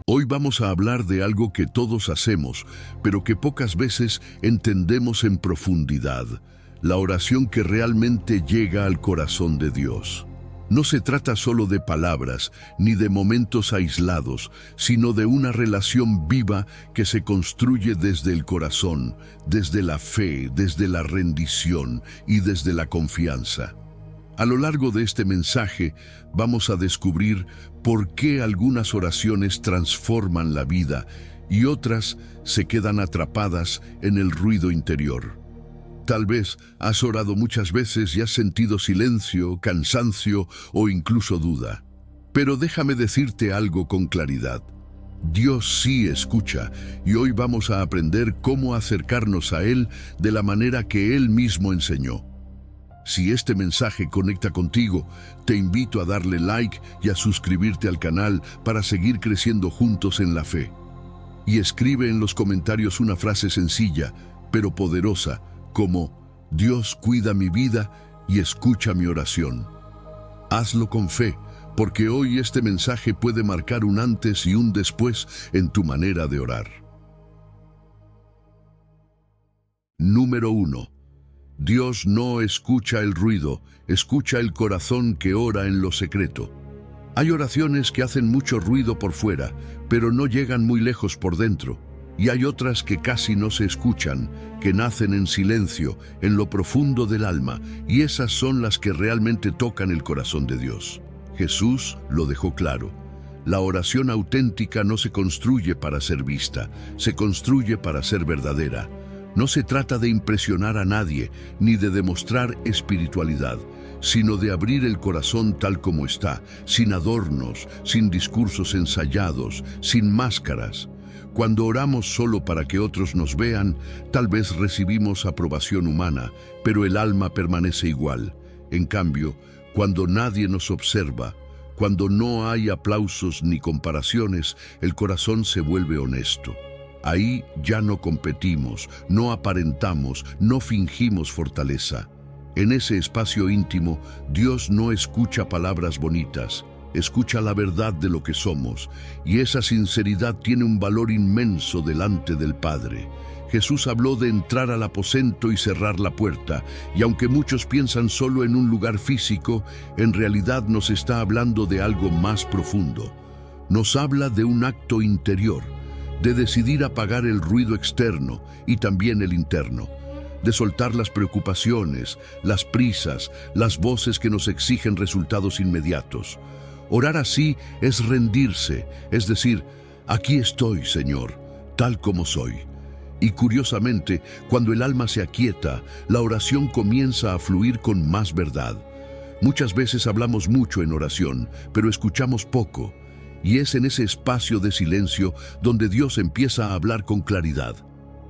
Hoy vamos a hablar de algo que todos hacemos, pero que pocas veces entendemos en profundidad: la oración que realmente llega al corazón de Dios. No se trata solo de palabras, ni de momentos aislados, sino de una relación viva que se construye desde el corazón, desde la fe, desde la rendición y desde la confianza. A lo largo de este mensaje vamos a descubrir por qué algunas oraciones transforman la vida y otras se quedan atrapadas en el ruido interior. Tal vez has orado muchas veces y has sentido silencio, cansancio o incluso duda. Pero déjame decirte algo con claridad. Dios sí escucha, y hoy vamos a aprender cómo acercarnos a Él de la manera que Él mismo enseñó. Si este mensaje conecta contigo, te invito a darle like y a suscribirte al canal para seguir creciendo juntos en la fe. Y escribe en los comentarios una frase sencilla, pero poderosa, como: Dios cuida mi vida y escucha mi oración. Hazlo con fe, porque hoy este mensaje puede marcar un antes y un después en tu manera de orar. Número 1. Dios no escucha el ruido, escucha el corazón que ora en lo secreto. Hay oraciones que hacen mucho ruido por fuera, pero no llegan muy lejos por dentro. Y hay otras que casi no se escuchan, que nacen en silencio, en lo profundo del alma, y esas son las que realmente tocan el corazón de Dios. Jesús lo dejó claro. La oración auténtica no se construye para ser vista, se construye para ser verdadera. No se trata de impresionar a nadie, ni de demostrar espiritualidad, sino de abrir el corazón tal como está, sin adornos, sin discursos ensayados, sin máscaras. Cuando oramos solo para que otros nos vean, tal vez recibimos aprobación humana, pero el alma permanece igual. En cambio, cuando nadie nos observa, cuando no hay aplausos ni comparaciones, el corazón se vuelve honesto. Ahí ya no competimos, no aparentamos, no fingimos fortaleza. En ese espacio íntimo, Dios no escucha palabras bonitas, escucha la verdad de lo que somos, y esa sinceridad tiene un valor inmenso delante del Padre. Jesús habló de entrar al aposento y cerrar la puerta, y aunque muchos piensan solo en un lugar físico, en realidad nos está hablando de algo más profundo. Nos habla de un acto interior, de decidir apagar el ruido externo y también el interno, de soltar las preocupaciones, las prisas, las voces que nos exigen resultados inmediatos. Orar así es rendirse, es decir: aquí estoy, Señor, tal como soy. Y curiosamente, cuando el alma se aquieta, la oración comienza a fluir con más verdad. Muchas veces hablamos mucho en oración, pero escuchamos poco. Y es en ese espacio de silencio donde Dios empieza a hablar con claridad.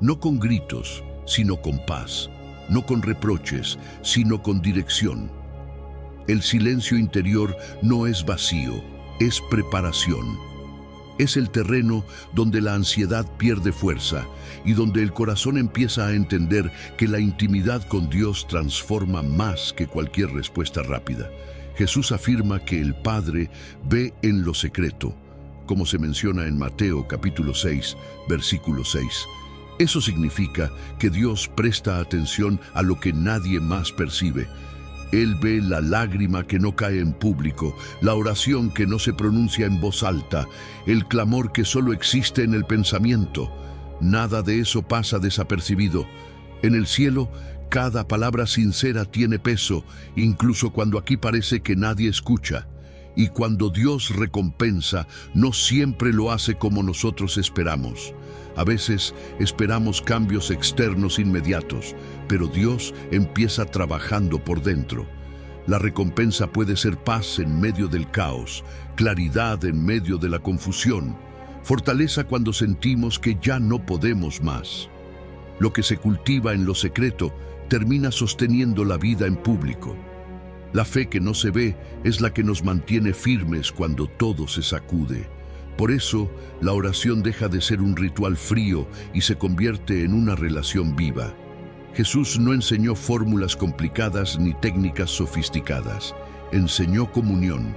No con gritos, sino con paz. No con reproches, sino con dirección. El silencio interior no es vacío, es preparación. Es el terreno donde la ansiedad pierde fuerza y donde el corazón empieza a entender que la intimidad con Dios transforma más que cualquier respuesta rápida. Jesús afirma que el Padre ve en lo secreto, como se menciona en Mateo capítulo 6, versículo 6. Eso significa que Dios presta atención a lo que nadie más percibe. Él ve la lágrima que no cae en público, la oración que no se pronuncia en voz alta, el clamor que solo existe en el pensamiento. Nada de eso pasa desapercibido. En el cielo, cada palabra sincera tiene peso, incluso cuando aquí parece que nadie escucha. Y cuando Dios recompensa, no siempre lo hace como nosotros esperamos. A veces esperamos cambios externos inmediatos, pero Dios empieza trabajando por dentro. La recompensa puede ser paz en medio del caos, claridad en medio de la confusión, fortaleza cuando sentimos que ya no podemos más. Lo que se cultiva en lo secreto termina sosteniendo la vida en público. La fe que no se ve es la que nos mantiene firmes cuando todo se sacude. Por eso, la oración deja de ser un ritual frío y se convierte en una relación viva. Jesús no enseñó fórmulas complicadas ni técnicas sofisticadas. Enseñó comunión.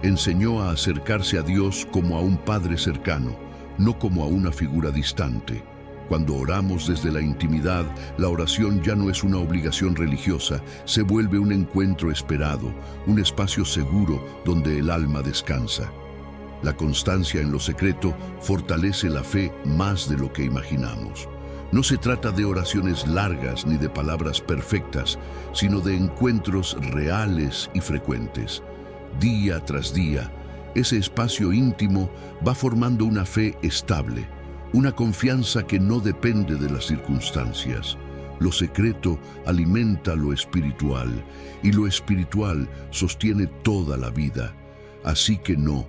Enseñó a acercarse a Dios como a un Padre cercano, no como a una figura distante. Cuando oramos desde la intimidad, la oración ya no es una obligación religiosa, se vuelve un encuentro esperado, un espacio seguro donde el alma descansa. La constancia en lo secreto fortalece la fe más de lo que imaginamos. No se trata de oraciones largas ni de palabras perfectas, sino de encuentros reales y frecuentes. Día tras día, ese espacio íntimo va formando una fe estable, una confianza que no depende de las circunstancias. Lo secreto alimenta lo espiritual y lo espiritual sostiene toda la vida. Así que no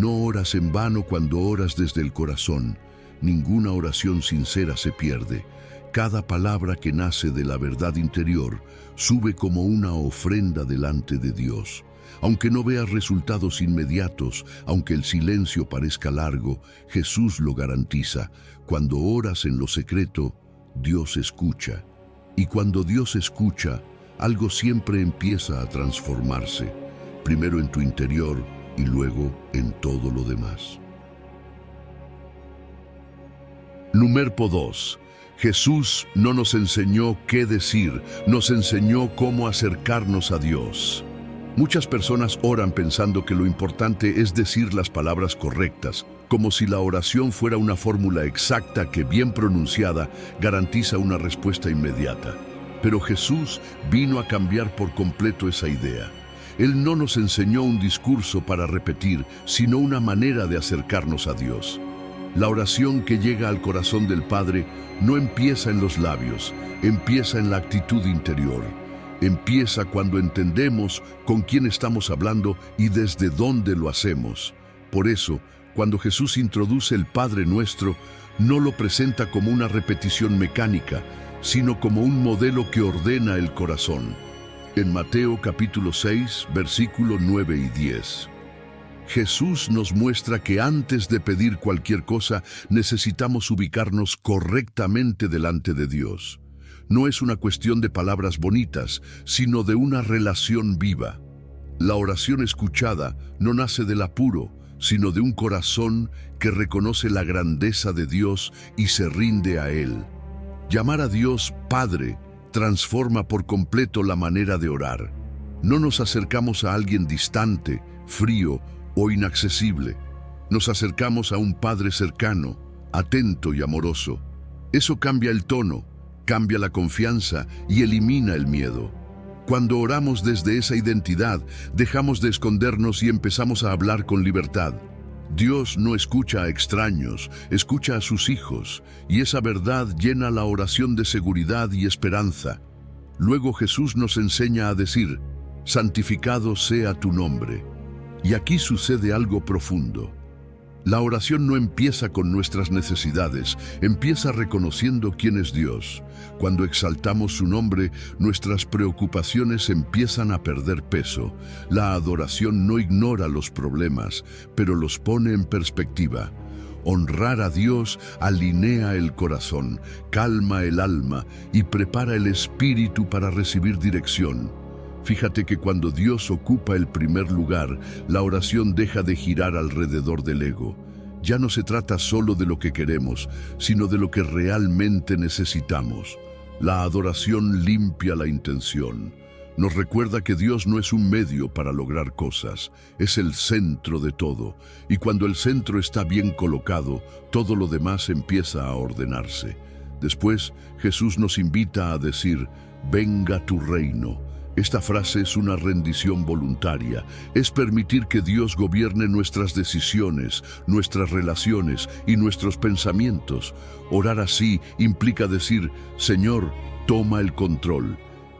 oras en vano cuando oras desde el corazón. Ninguna oración sincera se pierde. Cada palabra que nace de la verdad interior sube como una ofrenda delante de Dios. Aunque no veas resultados inmediatos, aunque el silencio parezca largo, Jesús lo garantiza. Cuando oras en lo secreto, Dios escucha. Y cuando Dios escucha, algo siempre empieza a transformarse, primero en tu interior y luego en todo lo demás. Número 2. Jesús no nos enseñó qué decir, nos enseñó cómo acercarnos a Dios. Muchas personas oran pensando que lo importante es decir las palabras correctas, como si la oración fuera una fórmula exacta que, bien pronunciada, garantiza una respuesta inmediata. Pero Jesús vino a cambiar por completo esa idea. Él no nos enseñó un discurso para repetir, sino una manera de acercarnos a Dios. La oración que llega al corazón del Padre no empieza en los labios, empieza en la actitud interior. Empieza cuando entendemos con quién estamos hablando y desde dónde lo hacemos. Por eso, cuando Jesús introduce el Padre Nuestro, no lo presenta como una repetición mecánica, sino como un modelo que ordena el corazón. En Mateo capítulo 6, versículo 9 y 10. Jesús nos muestra que antes de pedir cualquier cosa, necesitamos ubicarnos correctamente delante de Dios. No es una cuestión de palabras bonitas, sino de una relación viva. La oración escuchada no nace del apuro, sino de un corazón que reconoce la grandeza de Dios y se rinde a Él. Llamar a Dios Padre transforma por completo la manera de orar. No nos acercamos a alguien distante, frío o inaccesible. Nos acercamos a un Padre cercano, atento y amoroso. Eso cambia el tono, cambia la confianza y elimina el miedo. Cuando oramos desde esa identidad, dejamos de escondernos y empezamos a hablar con libertad. Dios no escucha a extraños, escucha a sus hijos, y esa verdad llena la oración de seguridad y esperanza. Luego Jesús nos enseña a decir, santificado sea tu nombre. Y aquí sucede algo profundo. La oración no empieza con nuestras necesidades, empieza reconociendo quién es Dios. Cuando exaltamos su nombre, nuestras preocupaciones empiezan a perder peso. La adoración no ignora los problemas, pero los pone en perspectiva. Honrar a Dios alinea el corazón, calma el alma y prepara el espíritu para recibir dirección. Fíjate que cuando Dios ocupa el primer lugar, la oración deja de girar alrededor del ego. Ya no se trata solo de lo que queremos, sino de lo que realmente necesitamos. La adoración limpia la intención. Nos recuerda que Dios no es un medio para lograr cosas, es el centro de todo. Y cuando el centro está bien colocado, todo lo demás empieza a ordenarse. Después, Jesús nos invita a decir, venga tu reino. Esta frase es una rendición voluntaria, es permitir que Dios gobierne nuestras decisiones, nuestras relaciones y nuestros pensamientos. Orar así implica decir, Señor, toma el control.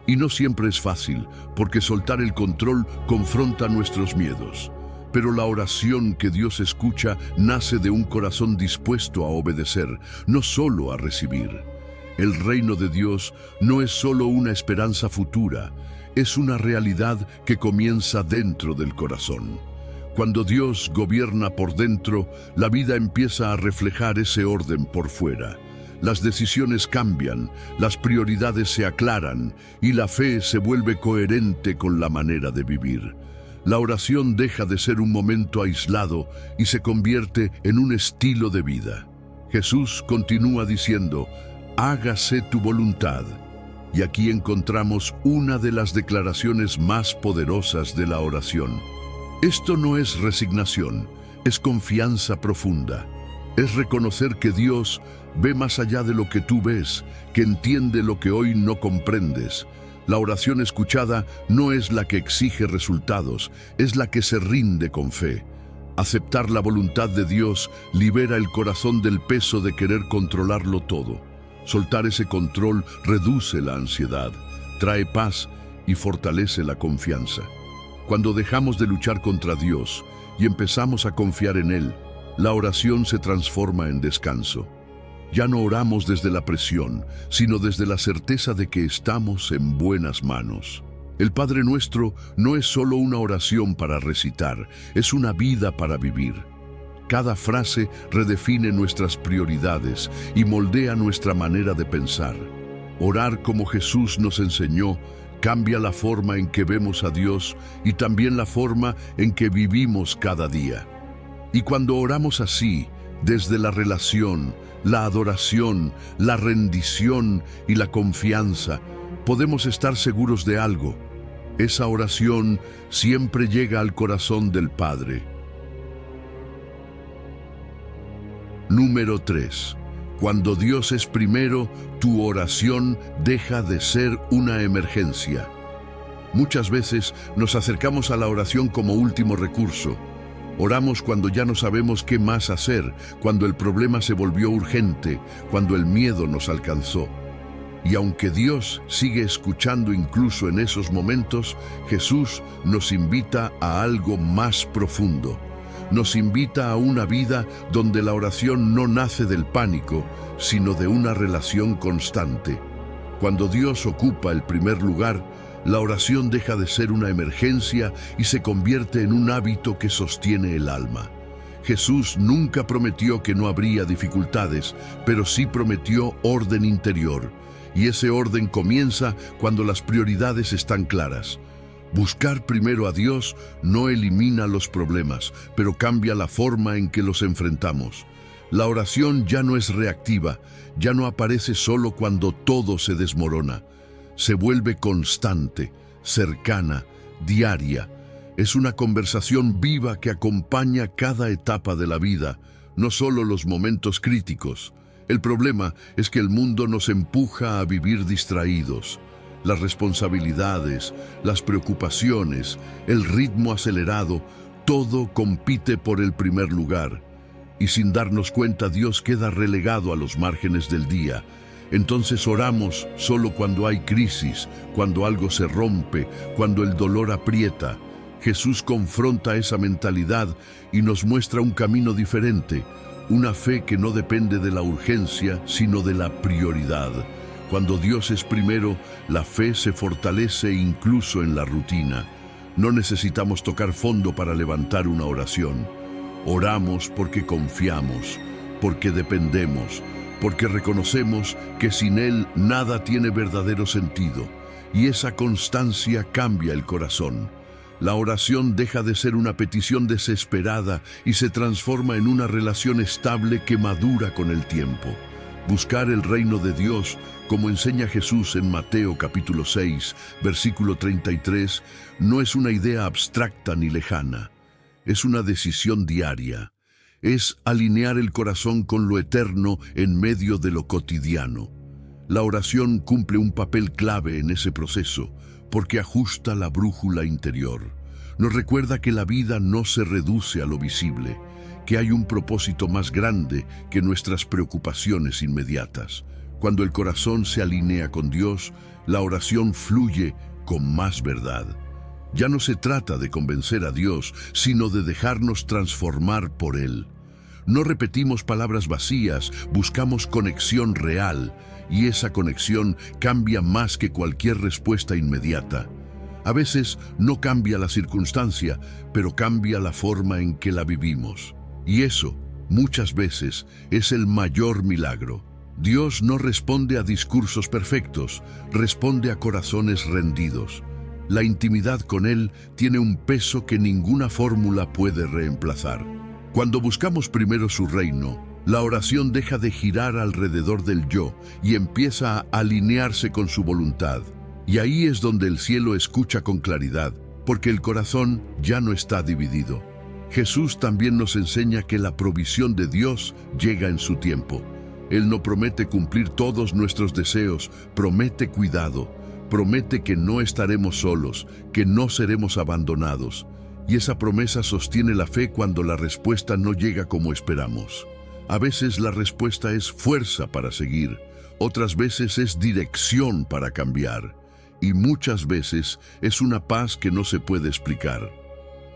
Y no siempre es fácil, porque soltar el control confronta nuestros miedos. Pero la oración que Dios escucha nace de un corazón dispuesto a obedecer, no solo a recibir. El reino de Dios no es solo una esperanza futura, es una realidad que comienza dentro del corazón. Cuando Dios gobierna por dentro, la vida empieza a reflejar ese orden por fuera. Las decisiones cambian, las prioridades se aclaran y la fe se vuelve coherente con la manera de vivir. La oración deja de ser un momento aislado y se convierte en un estilo de vida. Jesús continúa diciendo, hágase tu voluntad. Y aquí encontramos una de las declaraciones más poderosas de la oración. Esto no es resignación, es confianza profunda. Es reconocer que Dios ve más allá de lo que tú ves, que entiende lo que hoy no comprendes. La oración escuchada no es la que exige resultados, es la que se rinde con fe. Aceptar la voluntad de Dios libera el corazón del peso de querer controlarlo todo. Soltar ese control reduce la ansiedad, trae paz y fortalece la confianza. Cuando dejamos de luchar contra Dios y empezamos a confiar en Él, la oración se transforma en descanso. Ya no oramos desde la presión, sino desde la certeza de que estamos en buenas manos. El Padre Nuestro no es solo una oración para recitar, es una vida para vivir. Cada frase redefine nuestras prioridades y moldea nuestra manera de pensar. Orar como Jesús nos enseñó cambia la forma en que vemos a Dios y también la forma en que vivimos cada día. Y cuando oramos así, desde la relación, la adoración, la rendición y la confianza, podemos estar seguros de algo. Esa oración siempre llega al corazón del Padre. Número 3. Cuando Dios es primero, tu oración deja de ser una emergencia. Muchas veces nos acercamos a la oración como último recurso. Oramos cuando ya no sabemos qué más hacer, cuando el problema se volvió urgente, cuando el miedo nos alcanzó. Y aunque Dios sigue escuchando incluso en esos momentos, Jesús nos invita a algo más profundo. Nos invita a una vida donde la oración no nace del pánico, sino de una relación constante. Cuando Dios ocupa el primer lugar, la oración deja de ser una emergencia y se convierte en un hábito que sostiene el alma. Jesús nunca prometió que no habría dificultades, pero sí prometió orden interior. Y ese orden comienza cuando las prioridades están claras. Buscar primero a Dios no elimina los problemas, pero cambia la forma en que los enfrentamos. La oración ya no es reactiva, ya no aparece solo cuando todo se desmorona. Se vuelve constante, cercana, diaria. Es una conversación viva que acompaña cada etapa de la vida, no solo los momentos críticos. El problema es que el mundo nos empuja a vivir distraídos. Las responsabilidades, las preocupaciones, el ritmo acelerado, todo compite por el primer lugar. Y sin darnos cuenta, Dios queda relegado a los márgenes del día. Entonces oramos solo cuando hay crisis, cuando algo se rompe, cuando el dolor aprieta. Jesús confronta esa mentalidad y nos muestra un camino diferente, una fe que no depende de la urgencia, sino de la prioridad. Cuando Dios es primero, la fe se fortalece incluso en la rutina. No necesitamos tocar fondo para levantar una oración. Oramos porque confiamos, porque dependemos, porque reconocemos que sin Él nada tiene verdadero sentido, y esa constancia cambia el corazón. La oración deja de ser una petición desesperada y se transforma en una relación estable que madura con el tiempo. Buscar el reino de Dios, como enseña Jesús en Mateo capítulo 6, versículo 33, no es una idea abstracta ni lejana. Es una decisión diaria. Es alinear el corazón con lo eterno en medio de lo cotidiano. La oración cumple un papel clave en ese proceso, porque ajusta la brújula interior. Nos recuerda que la vida no se reduce a lo visible, que hay un propósito más grande que nuestras preocupaciones inmediatas. Cuando el corazón se alinea con Dios, la oración fluye con más verdad. Ya no se trata de convencer a Dios, sino de dejarnos transformar por Él. No repetimos palabras vacías, buscamos conexión real, y esa conexión cambia más que cualquier respuesta inmediata. A veces no cambia la circunstancia, pero cambia la forma en que la vivimos. Y eso, muchas veces, es el mayor milagro. Dios no responde a discursos perfectos, responde a corazones rendidos. La intimidad con Él tiene un peso que ninguna fórmula puede reemplazar. Cuando buscamos primero su reino, la oración deja de girar alrededor del yo y empieza a alinearse con su voluntad. Y ahí es donde el cielo escucha con claridad, porque el corazón ya no está dividido. Jesús también nos enseña que la provisión de Dios llega en su tiempo. Él no promete cumplir todos nuestros deseos, promete cuidado, promete que no estaremos solos, que no seremos abandonados. Y esa promesa sostiene la fe cuando la respuesta no llega como esperamos. A veces la respuesta es fuerza para seguir, otras veces es dirección para cambiar, y muchas veces es una paz que no se puede explicar.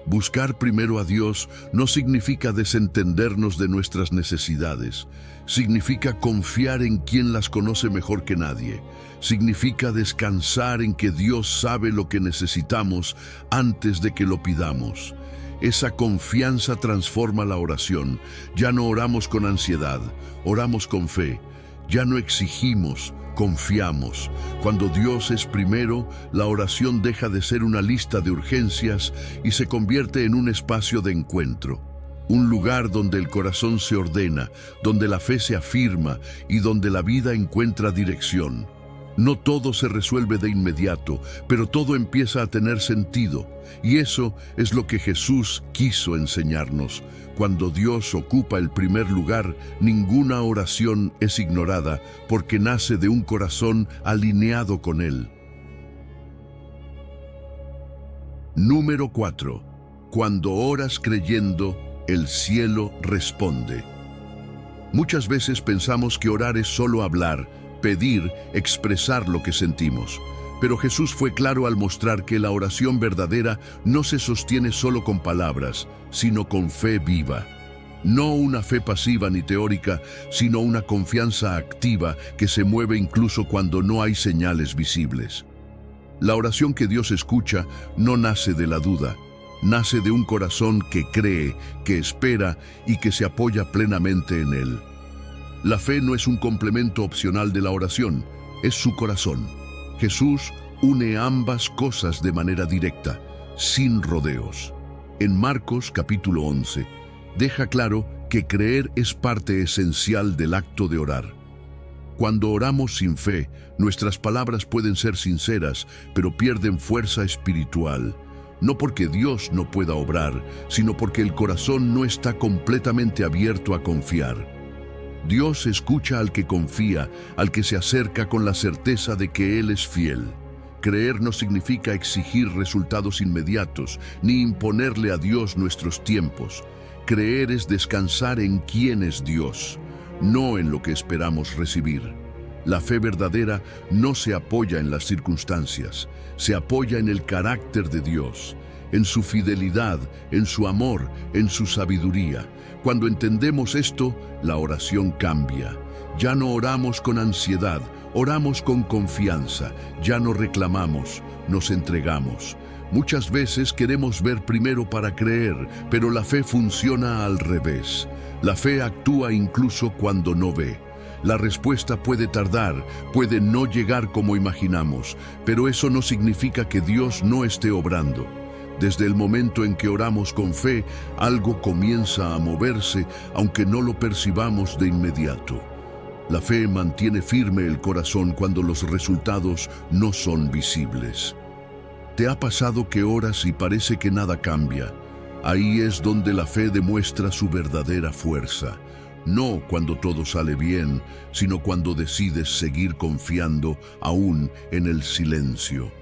Buscar primero a Dios no significa desentendernos de nuestras necesidades. Significa confiar en quien las conoce mejor que nadie. Significa descansar en que Dios sabe lo que necesitamos antes de que lo pidamos. Esa confianza transforma la oración. Ya no oramos con ansiedad, oramos con fe. Ya no exigimos, confiamos. Cuando Dios es primero, la oración deja de ser una lista de urgencias y se convierte en un espacio de encuentro. Un lugar donde el corazón se ordena, donde la fe se afirma y donde la vida encuentra dirección. No todo se resuelve de inmediato, pero todo empieza a tener sentido. Y eso es lo que Jesús quiso enseñarnos. Cuando Dios ocupa el primer lugar, ninguna oración es ignorada porque nace de un corazón alineado con Él. Número 4. Cuando oras creyendo, el cielo responde. Muchas veces pensamos que orar es solo hablar, pedir, expresar lo que sentimos. Pero Jesús fue claro al mostrar que la oración verdadera no se sostiene solo con palabras, sino con fe viva. No una fe pasiva ni teórica, sino una confianza activa que se mueve incluso cuando no hay señales visibles. La oración que Dios escucha no nace de la duda, nace de un corazón que cree, que espera y que se apoya plenamente en Él. La fe no es un complemento opcional de la oración, es su corazón. Jesús une ambas cosas de manera directa, sin rodeos. En Marcos capítulo 11, deja claro que creer es parte esencial del acto de orar. Cuando oramos sin fe, nuestras palabras pueden ser sinceras, pero pierden fuerza espiritual. No porque Dios no pueda obrar, sino porque el corazón no está completamente abierto a confiar. Dios escucha al que confía, al que se acerca con la certeza de que Él es fiel. Creer no significa exigir resultados inmediatos, ni imponerle a Dios nuestros tiempos. Creer es descansar en quién es Dios, no en lo que esperamos recibir. La fe verdadera no se apoya en las circunstancias, se apoya en el carácter de Dios, en su fidelidad, en su amor, en su sabiduría. Cuando entendemos esto, la oración cambia. Ya no oramos con ansiedad, oramos con confianza. Ya no reclamamos, nos entregamos. Muchas veces queremos ver primero para creer, pero la fe funciona al revés. La fe actúa incluso cuando no ve. La respuesta puede tardar, puede no llegar como imaginamos, pero eso no significa que Dios no esté obrando. Desde el momento en que oramos con fe, algo comienza a moverse, aunque no lo percibamos de inmediato. La fe mantiene firme el corazón cuando los resultados no son visibles. ¿Te ha pasado que oras y parece que nada cambia? Ahí es donde la fe demuestra su verdadera fuerza. No cuando todo sale bien, sino cuando decides seguir confiando aún en el silencio.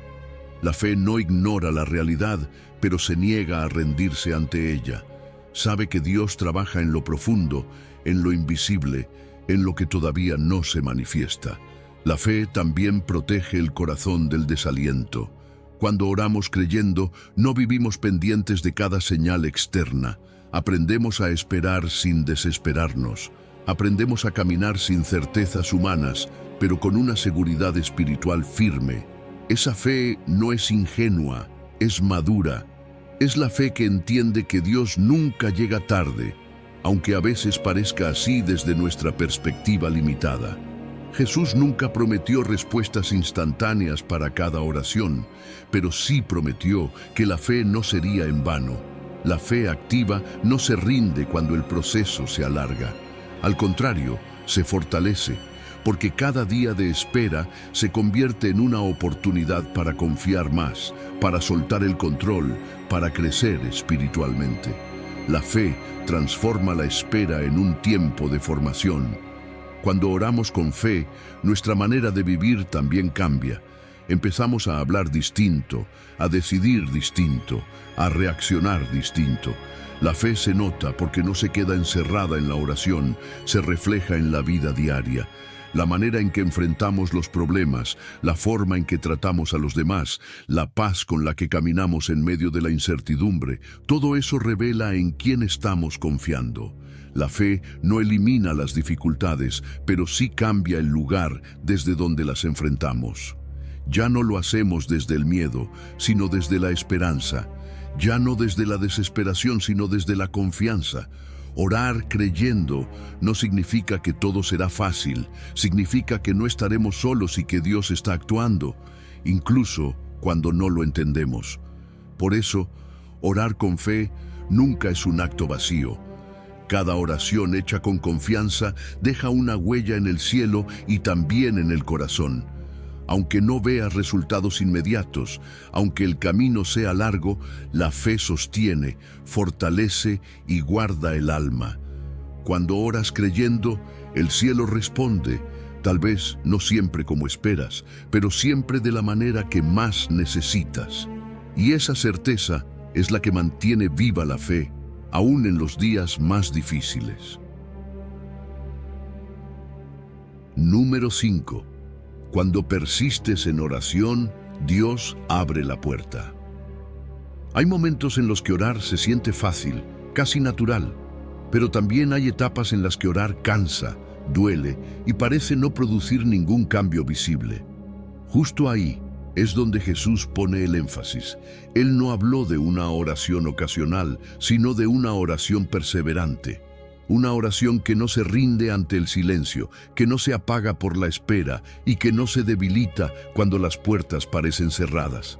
La fe no ignora la realidad, pero se niega a rendirse ante ella. Sabe que Dios trabaja en lo profundo, en lo invisible, en lo que todavía no se manifiesta. La fe también protege el corazón del desaliento. Cuando oramos creyendo, no vivimos pendientes de cada señal externa. Aprendemos a esperar sin desesperarnos. Aprendemos a caminar sin certezas humanas, pero con una seguridad espiritual firme. Esa fe no es ingenua, es madura. Es la fe que entiende que Dios nunca llega tarde, aunque a veces parezca así desde nuestra perspectiva limitada. Jesús nunca prometió respuestas instantáneas para cada oración, pero sí prometió que la fe no sería en vano. La fe activa no se rinde cuando el proceso se alarga. Al contrario, se fortalece, porque cada día de espera se convierte en una oportunidad para confiar más, para soltar el control, para crecer espiritualmente. La fe transforma la espera en un tiempo de formación. Cuando oramos con fe, nuestra manera de vivir también cambia. Empezamos a hablar distinto, a decidir distinto, a reaccionar distinto. La fe se nota porque no se queda encerrada en la oración, se refleja en la vida diaria. La manera en que enfrentamos los problemas, la forma en que tratamos a los demás, la paz con la que caminamos en medio de la incertidumbre, todo eso revela en quién estamos confiando. La fe no elimina las dificultades, pero sí cambia el lugar desde donde las enfrentamos. Ya no lo hacemos desde el miedo, sino desde la esperanza. Ya no desde la desesperación, sino desde la confianza. Orar creyendo no significa que todo será fácil, significa que no estaremos solos y que Dios está actuando, incluso cuando no lo entendemos. Por eso, orar con fe nunca es un acto vacío. Cada oración hecha con confianza deja una huella en el cielo y también en el corazón. Aunque no veas resultados inmediatos, aunque el camino sea largo, la fe sostiene, fortalece y guarda el alma. Cuando oras creyendo, el cielo responde, tal vez no siempre como esperas, pero siempre de la manera que más necesitas. Y esa certeza es la que mantiene viva la fe, aún en los días más difíciles. Número 5. Cuando persistes en oración, Dios abre la puerta. Hay momentos en los que orar se siente fácil, casi natural, pero también hay etapas en las que orar cansa, duele y parece no producir ningún cambio visible. Justo ahí es donde Jesús pone el énfasis. Él no habló de una oración ocasional, sino de una oración perseverante. Una oración que no se rinde ante el silencio, que no se apaga por la espera y que no se debilita cuando las puertas parecen cerradas.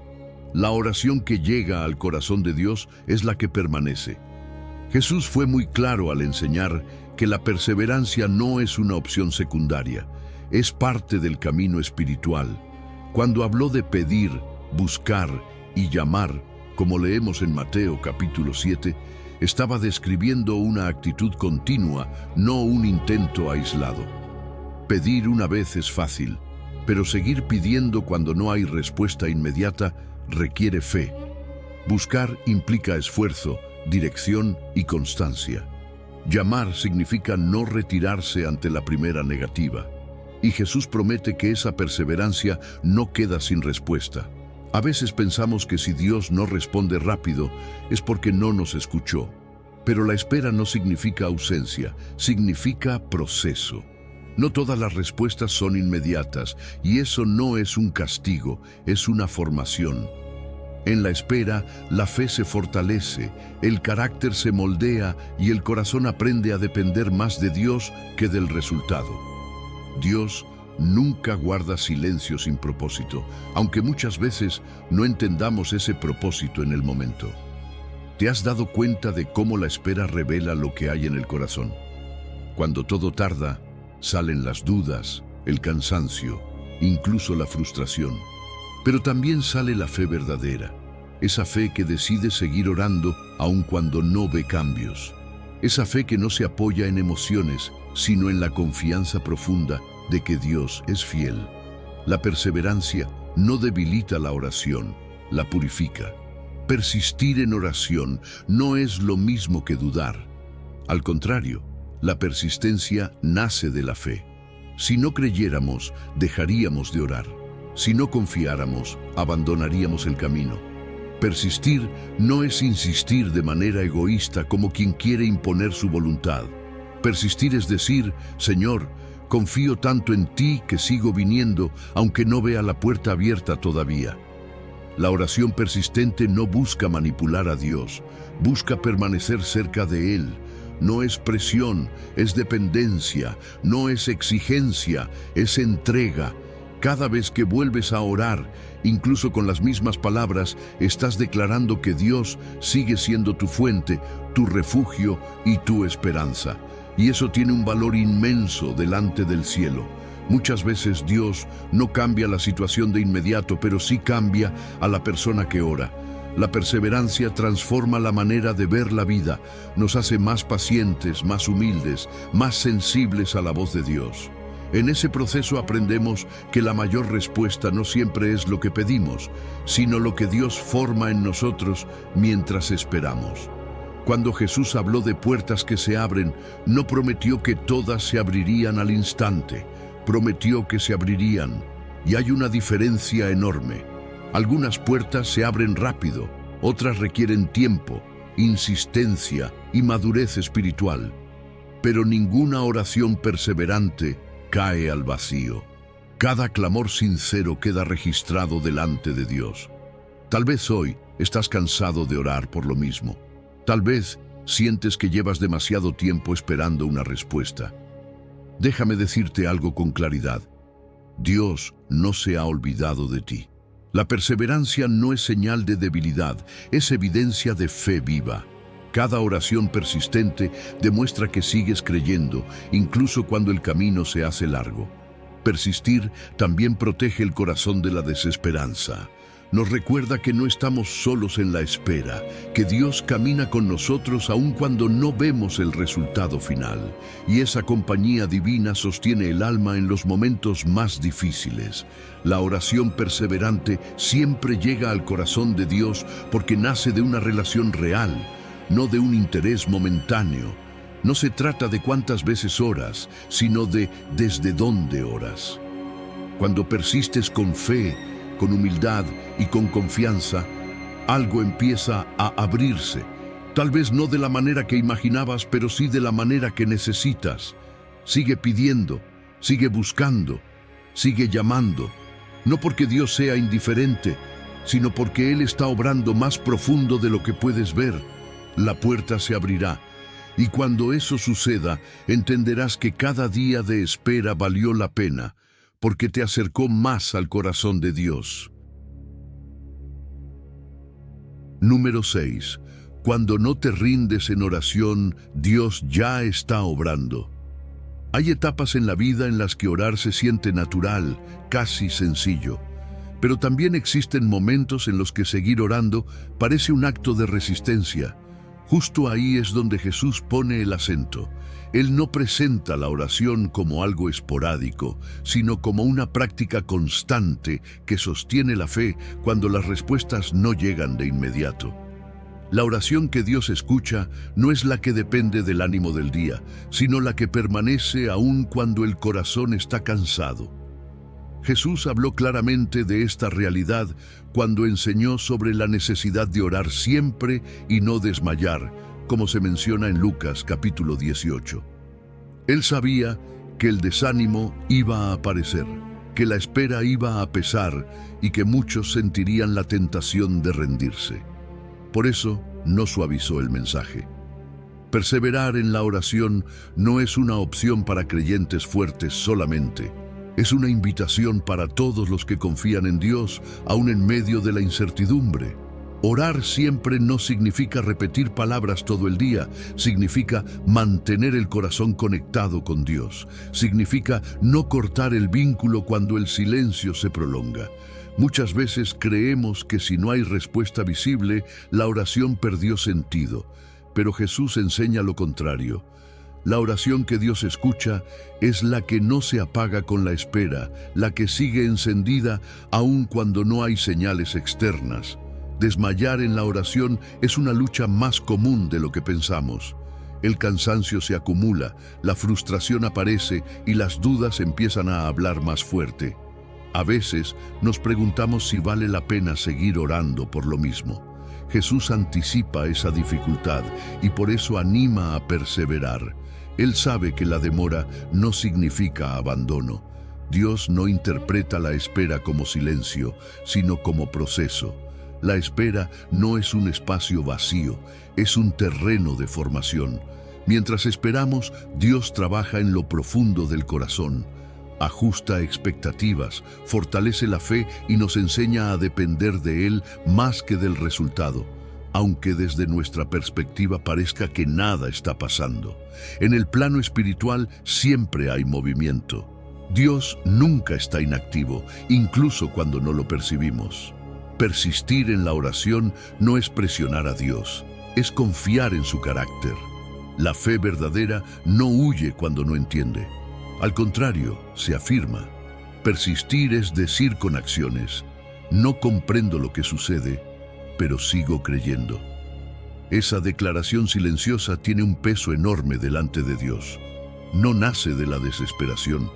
La oración que llega al corazón de Dios es la que permanece. Jesús fue muy claro al enseñar que la perseverancia no es una opción secundaria, es parte del camino espiritual. Cuando habló de pedir, buscar y llamar, como leemos en Mateo capítulo 7, estaba describiendo una actitud continua, no un intento aislado. Pedir una vez es fácil, pero seguir pidiendo cuando no hay respuesta inmediata requiere fe. Buscar implica esfuerzo, dirección y constancia. Llamar significa no retirarse ante la primera negativa. Y Jesús promete que esa perseverancia no queda sin respuesta. A veces pensamos que si Dios no responde rápido es porque no nos escuchó. Pero la espera no significa ausencia, significa proceso. No todas las respuestas son inmediatas y eso no es un castigo, es una formación. En la espera, la fe se fortalece, el carácter se moldea y el corazón aprende a depender más de Dios que del resultado. Dios nunca guarda silencio sin propósito, aunque muchas veces no entendamos ese propósito en el momento. ¿Te has dado cuenta de cómo la espera revela lo que hay en el corazón? Cuando todo tarda, salen las dudas, el cansancio, incluso la frustración. Pero también sale la fe verdadera, esa fe que decide seguir orando aun cuando no ve cambios. Esa fe que no se apoya en emociones, sino en la confianza profunda de que Dios es fiel. La perseverancia no debilita la oración, la purifica. Persistir en oración no es lo mismo que dudar. Al contrario, la persistencia nace de la fe. Si no creyéramos, dejaríamos de orar. Si no confiáramos, abandonaríamos el camino. Persistir no es insistir de manera egoísta como quien quiere imponer su voluntad. Persistir es decir, Señor, confío tanto en ti que sigo viniendo, aunque no vea la puerta abierta todavía. La oración persistente no busca manipular a Dios, busca permanecer cerca de Él. no es presión, es dependencia, no es exigencia, es entrega. Cada vez que vuelves a orar, incluso con las mismas palabras, estás declarando que Dios sigue siendo tu fuente, tu refugio y tu esperanza. Y eso tiene un valor inmenso delante del cielo. Muchas veces Dios no cambia la situación de inmediato, pero sí cambia a la persona que ora. La perseverancia transforma la manera de ver la vida, nos hace más pacientes, más humildes, más sensibles a la voz de Dios. En ese proceso aprendemos que la mayor respuesta no siempre es lo que pedimos, sino lo que Dios forma en nosotros mientras esperamos. Cuando Jesús habló de puertas que se abren, no prometió que todas se abrirían al instante, prometió que se abrirían. Y hay una diferencia enorme. Algunas puertas se abren rápido, otras requieren tiempo, insistencia y madurez espiritual. Pero ninguna oración perseverante cae al vacío. Cada clamor sincero queda registrado delante de Dios. Tal vez hoy estás cansado de orar por lo mismo. Tal vez sientes que llevas demasiado tiempo esperando una respuesta. Déjame decirte algo con claridad. Dios no se ha olvidado de ti. La perseverancia no es señal de debilidad, es evidencia de fe viva. Cada oración persistente demuestra que sigues creyendo, incluso cuando el camino se hace largo. Persistir también protege el corazón de la desesperanza. Nos recuerda que no estamos solos en la espera, que Dios camina con nosotros aun cuando no vemos el resultado final. Y esa compañía divina sostiene el alma en los momentos más difíciles. La oración perseverante siempre llega al corazón de Dios porque nace de una relación real, no de un interés momentáneo. No se trata de cuántas veces oras, sino de desde dónde oras. Cuando persistes con fe, con humildad y con confianza, algo empieza a abrirse. Tal vez no de la manera que imaginabas, pero sí de la manera que necesitas. Sigue pidiendo, sigue buscando, sigue llamando. No porque Dios sea indiferente, sino porque Él está obrando más profundo de lo que puedes ver. La puerta se abrirá, y cuando eso suceda, entenderás que cada día de espera valió la pena, porque te acercó más al corazón de Dios. Número 6. Cuando no te rindes en oración, Dios ya está obrando. Hay etapas en la vida en las que orar se siente natural, casi sencillo. Pero también existen momentos en los que seguir orando parece un acto de resistencia. Justo ahí es donde Jesús pone el acento. Él no presenta la oración como algo esporádico, sino como una práctica constante que sostiene la fe cuando las respuestas no llegan de inmediato. La oración que Dios escucha no es la que depende del ánimo del día, sino la que permanece aún cuando el corazón está cansado. Jesús habló claramente de esta realidad cuando enseñó sobre la necesidad de orar siempre y no desmayar, como se menciona en Lucas capítulo 18. Él sabía que el desánimo iba a aparecer, que la espera iba a pesar y que muchos sentirían la tentación de rendirse. Por eso no suavizó el mensaje. Perseverar en la oración no es una opción para creyentes fuertes solamente. Es una invitación para todos los que confían en Dios, aun en medio de la incertidumbre. Orar siempre no significa repetir palabras todo el día, significa mantener el corazón conectado con Dios, significa no cortar el vínculo cuando el silencio se prolonga. Muchas veces creemos que si no hay respuesta visible, la oración perdió sentido, pero Jesús enseña lo contrario. La oración que Dios escucha es la que no se apaga con la espera, la que sigue encendida aun cuando no hay señales externas. Desmayar en la oración es una lucha más común de lo que pensamos. El cansancio se acumula, la frustración aparece y las dudas empiezan a hablar más fuerte. A veces nos preguntamos si vale la pena seguir orando por lo mismo. Jesús anticipa esa dificultad y por eso anima a perseverar. Él sabe que la demora no significa abandono. Dios no interpreta la espera como silencio, sino como proceso. La espera no es un espacio vacío, es un terreno de formación. Mientras esperamos, Dios trabaja en lo profundo del corazón, ajusta expectativas, fortalece la fe y nos enseña a depender de Él más que del resultado, aunque desde nuestra perspectiva parezca que nada está pasando. En el plano espiritual siempre hay movimiento. Dios nunca está inactivo, incluso cuando no lo percibimos. Persistir en la oración no es presionar a Dios, es confiar en su carácter. La fe verdadera no huye cuando no entiende. Al contrario, se afirma. Persistir es decir con acciones: no comprendo lo que sucede, pero sigo creyendo. Esa declaración silenciosa tiene un peso enorme delante de Dios. No nace de la desesperación,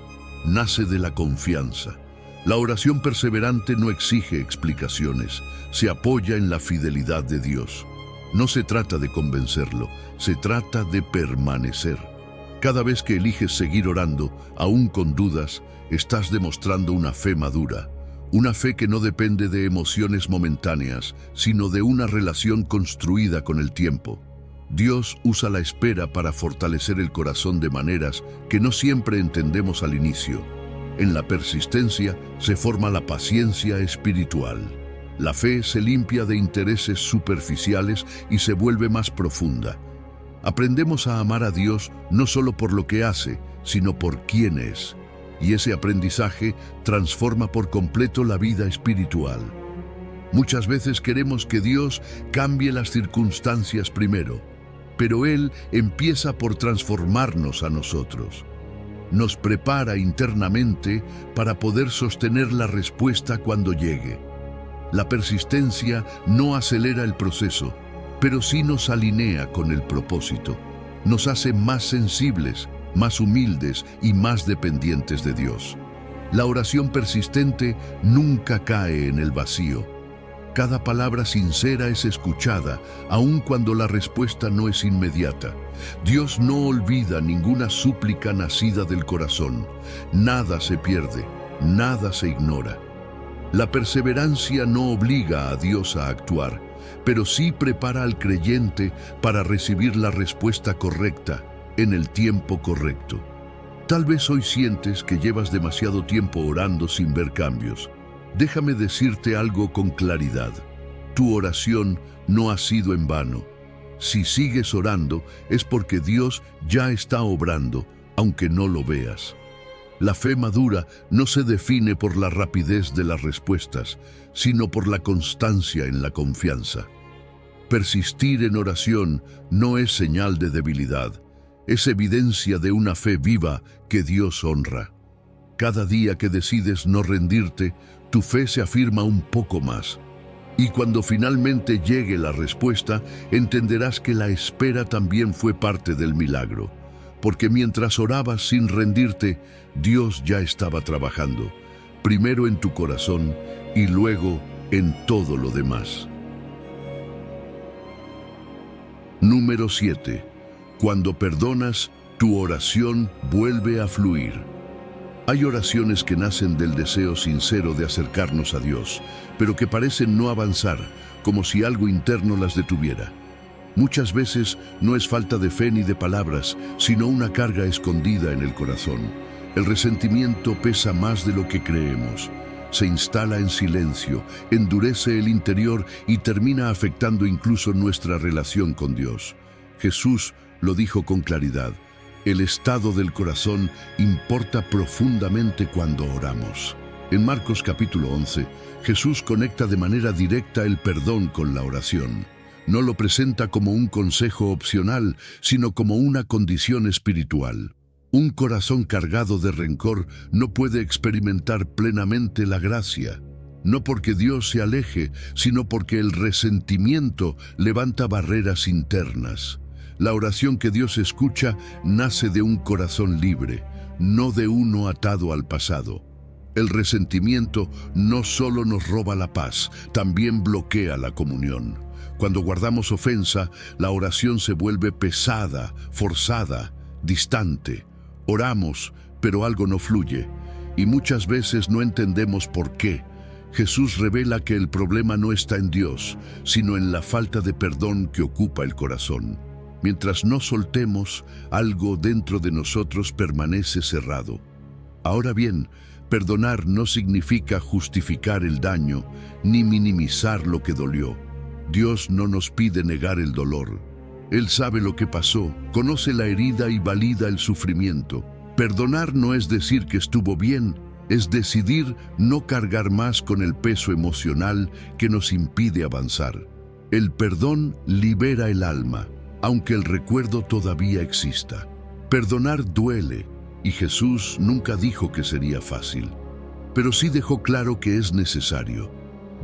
nace de la confianza. La oración perseverante no exige explicaciones, se apoya en la fidelidad de Dios. No se trata de convencerlo, se trata de permanecer. Cada vez que eliges seguir orando, aún con dudas, estás demostrando una fe madura. Una fe que no depende de emociones momentáneas, sino de una relación construida con el tiempo. Dios usa la espera para fortalecer el corazón de maneras que no siempre entendemos al inicio. En la persistencia se forma la paciencia espiritual. La fe se limpia de intereses superficiales y se vuelve más profunda. Aprendemos a amar a Dios no solo por lo que hace, sino por quién es. Y ese aprendizaje transforma por completo la vida espiritual. Muchas veces queremos que Dios cambie las circunstancias primero, pero Él empieza por transformarnos a nosotros. Nos prepara internamente para poder sostener la respuesta cuando llegue. La persistencia no acelera el proceso, pero sí nos alinea con el propósito. Nos hace más sensibles, más humildes y más dependientes de Dios. La oración persistente nunca cae en el vacío. Cada palabra sincera es escuchada, aun cuando la respuesta no es inmediata. Dios no olvida ninguna súplica nacida del corazón. Nada se pierde, nada se ignora. La perseverancia no obliga a Dios a actuar, pero sí prepara al creyente para recibir la respuesta correcta, en el tiempo correcto. Tal vez hoy sientes que llevas demasiado tiempo orando sin ver cambios. Déjame decirte algo con claridad. Tu oración no ha sido en vano. Si sigues orando, es porque Dios ya está obrando, aunque no lo veas. La fe madura no se define por la rapidez de las respuestas, sino por la constancia en la confianza. Persistir en oración no es señal de debilidad. Es evidencia de una fe viva que Dios honra. Cada día que decides no rendirte, tu fe se afirma un poco más. Y cuando finalmente llegue la respuesta, entenderás que la espera también fue parte del milagro. Porque mientras orabas sin rendirte, Dios ya estaba trabajando, primero en tu corazón y luego en todo lo demás. Número 7. Cuando perdonas, tu oración vuelve a fluir. Hay oraciones que nacen del deseo sincero de acercarnos a Dios, pero que parecen no avanzar, como si algo interno las detuviera. Muchas veces no es falta de fe ni de palabras, sino una carga escondida en el corazón. El resentimiento pesa más de lo que creemos. Se instala en silencio, endurece el interior y termina afectando incluso nuestra relación con Dios. Jesús lo dijo con claridad: el estado del corazón importa profundamente cuando oramos. En Marcos capítulo 11, Jesús conecta de manera directa el perdón con la oración. No lo presenta como un consejo opcional, sino como una condición espiritual. Un corazón cargado de rencor no puede experimentar plenamente la gracia. No porque Dios se aleje, sino porque el resentimiento levanta barreras internas. La oración que Dios escucha nace de un corazón libre, no de uno atado al pasado. El resentimiento no solo nos roba la paz, también bloquea la comunión. Cuando guardamos ofensa, la oración se vuelve pesada, forzada, distante. Oramos, pero algo no fluye, y muchas veces no entendemos por qué. Jesús revela que el problema no está en Dios, sino en la falta de perdón que ocupa el corazón. Mientras no soltemos, algo dentro de nosotros permanece cerrado. Ahora bien, perdonar no significa justificar el daño ni minimizar lo que dolió. Dios no nos pide negar el dolor. Él sabe lo que pasó, conoce la herida y valida el sufrimiento. Perdonar no es decir que estuvo bien, es decidir no cargar más con el peso emocional que nos impide avanzar. El perdón libera el alma, aunque el recuerdo todavía exista. Perdonar duele, y Jesús nunca dijo que sería fácil, pero sí dejó claro que es necesario.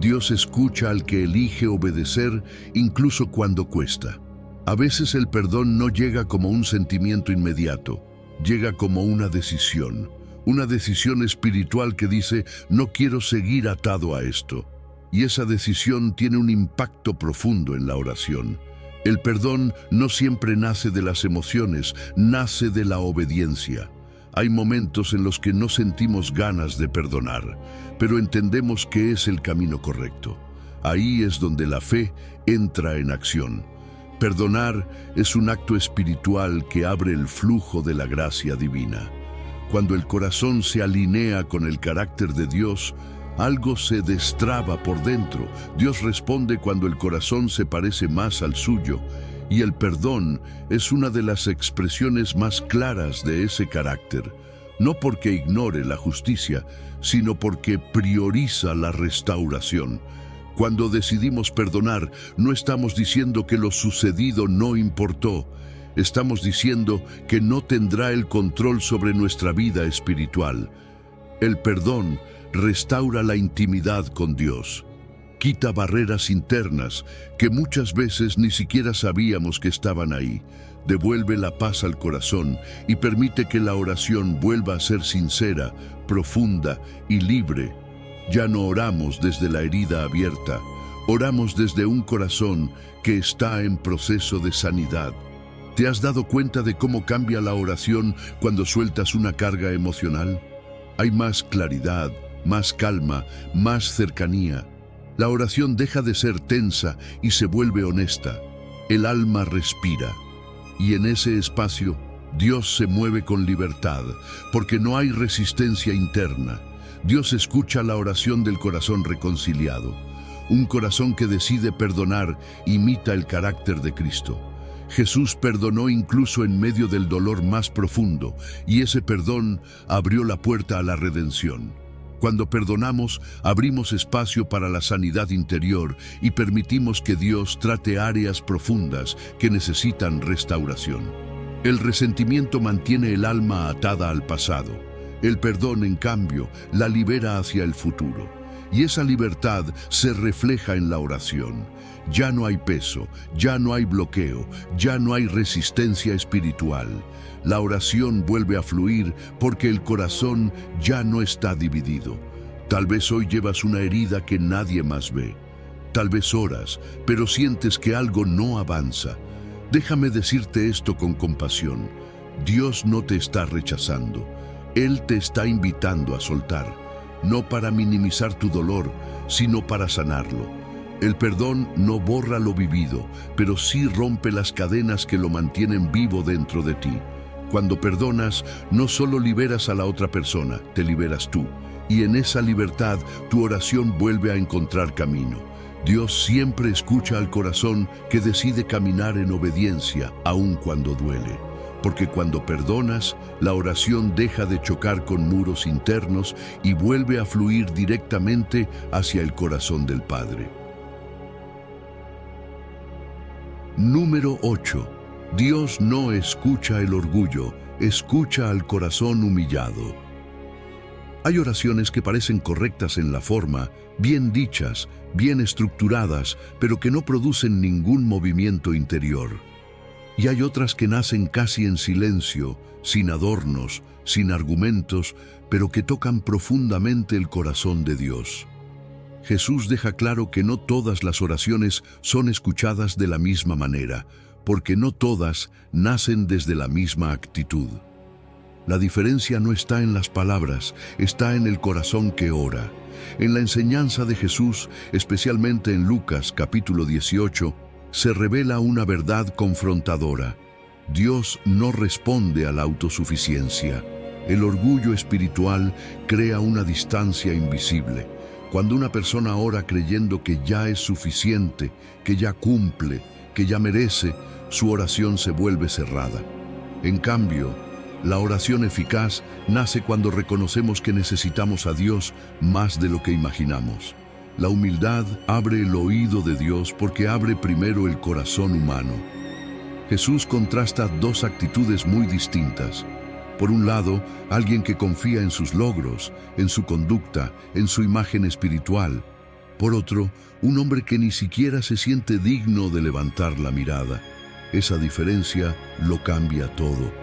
Dios escucha al que elige obedecer incluso cuando cuesta. A veces el perdón no llega como un sentimiento inmediato, llega como una decisión espiritual que dice, no quiero seguir atado a esto. Y esa decisión tiene un impacto profundo en la oración. El perdón no siempre nace de las emociones, nace de la obediencia. Hay momentos en los que no sentimos ganas de perdonar, pero entendemos que es el camino correcto. Ahí es donde la fe entra en acción. Perdonar es un acto espiritual que abre el flujo de la gracia divina. Cuando el corazón se alinea con el carácter de Dios, algo se destraba por dentro. Dios responde cuando el corazón se parece más al suyo, y el perdón es una de las expresiones más claras de ese carácter, no porque ignore la justicia, sino porque prioriza la restauración. Cuando decidimos perdonar, no estamos diciendo que lo sucedido no importó. Estamos diciendo que no tendrá el control sobre nuestra vida espiritual. El perdón restaura la intimidad con Dios. Quita barreras internas que muchas veces ni siquiera sabíamos que estaban ahí. Devuelve la paz al corazón y permite que la oración vuelva a ser sincera, profunda y libre. Ya no oramos desde la herida abierta, oramos desde un corazón que está en proceso de sanidad. ¿Te has dado cuenta de cómo cambia la oración cuando sueltas una carga emocional? Hay más claridad, más calma, más cercanía. La oración deja de ser tensa y se vuelve honesta. El alma respira. Y en ese espacio, Dios se mueve con libertad, porque no hay resistencia interna. Dios escucha la oración del corazón reconciliado. Un corazón que decide perdonar imita el carácter de Cristo. Jesús perdonó incluso en medio del dolor más profundo, y ese perdón abrió la puerta a la redención. Cuando perdonamos, abrimos espacio para la sanidad interior y permitimos que Dios trate áreas profundas que necesitan restauración. El resentimiento mantiene el alma atada al pasado. El perdón, en cambio, la libera hacia el futuro. Y esa libertad se refleja en la oración. Ya no hay peso, ya no hay bloqueo, ya no hay resistencia espiritual. La oración vuelve a fluir porque el corazón ya no está dividido. Tal vez hoy llevas una herida que nadie más ve. Tal vez oras, pero sientes que algo no avanza. Déjame decirte esto con compasión. Dios no te está rechazando. Él te está invitando a soltar, no para minimizar tu dolor, sino para sanarlo. El perdón no borra lo vivido, pero sí rompe las cadenas que lo mantienen vivo dentro de ti. Cuando perdonas, no solo liberas a la otra persona, te liberas tú. Y en esa libertad, tu oración vuelve a encontrar camino. Dios siempre escucha al corazón que decide caminar en obediencia, aun cuando duele. Porque cuando perdonas, la oración deja de chocar con muros internos y vuelve a fluir directamente hacia el corazón del Padre. Número 8. Dios no escucha el orgullo, escucha al corazón humillado. Hay oraciones que parecen correctas en la forma, bien dichas, bien estructuradas, pero que no producen ningún movimiento interior. Y hay otras que nacen casi en silencio, sin adornos, sin argumentos, pero que tocan profundamente el corazón de Dios. Jesús deja claro que no todas las oraciones son escuchadas de la misma manera, porque no todas nacen desde la misma actitud. La diferencia no está en las palabras, está en el corazón que ora. En la enseñanza de Jesús, especialmente en Lucas capítulo 18, se revela una verdad confrontadora. Dios no responde a la autosuficiencia. El orgullo espiritual crea una distancia invisible. Cuando una persona ora creyendo que ya es suficiente, que ya cumple, que ya merece, su oración se vuelve cerrada. En cambio, la oración eficaz nace cuando reconocemos que necesitamos a Dios más de lo que imaginamos. La humildad abre el oído de Dios porque abre primero el corazón humano. Jesús contrasta dos actitudes muy distintas. Por un lado, alguien que confía en sus logros, en su conducta, en su imagen espiritual. Por otro, un hombre que ni siquiera se siente digno de levantar la mirada. Esa diferencia lo cambia todo.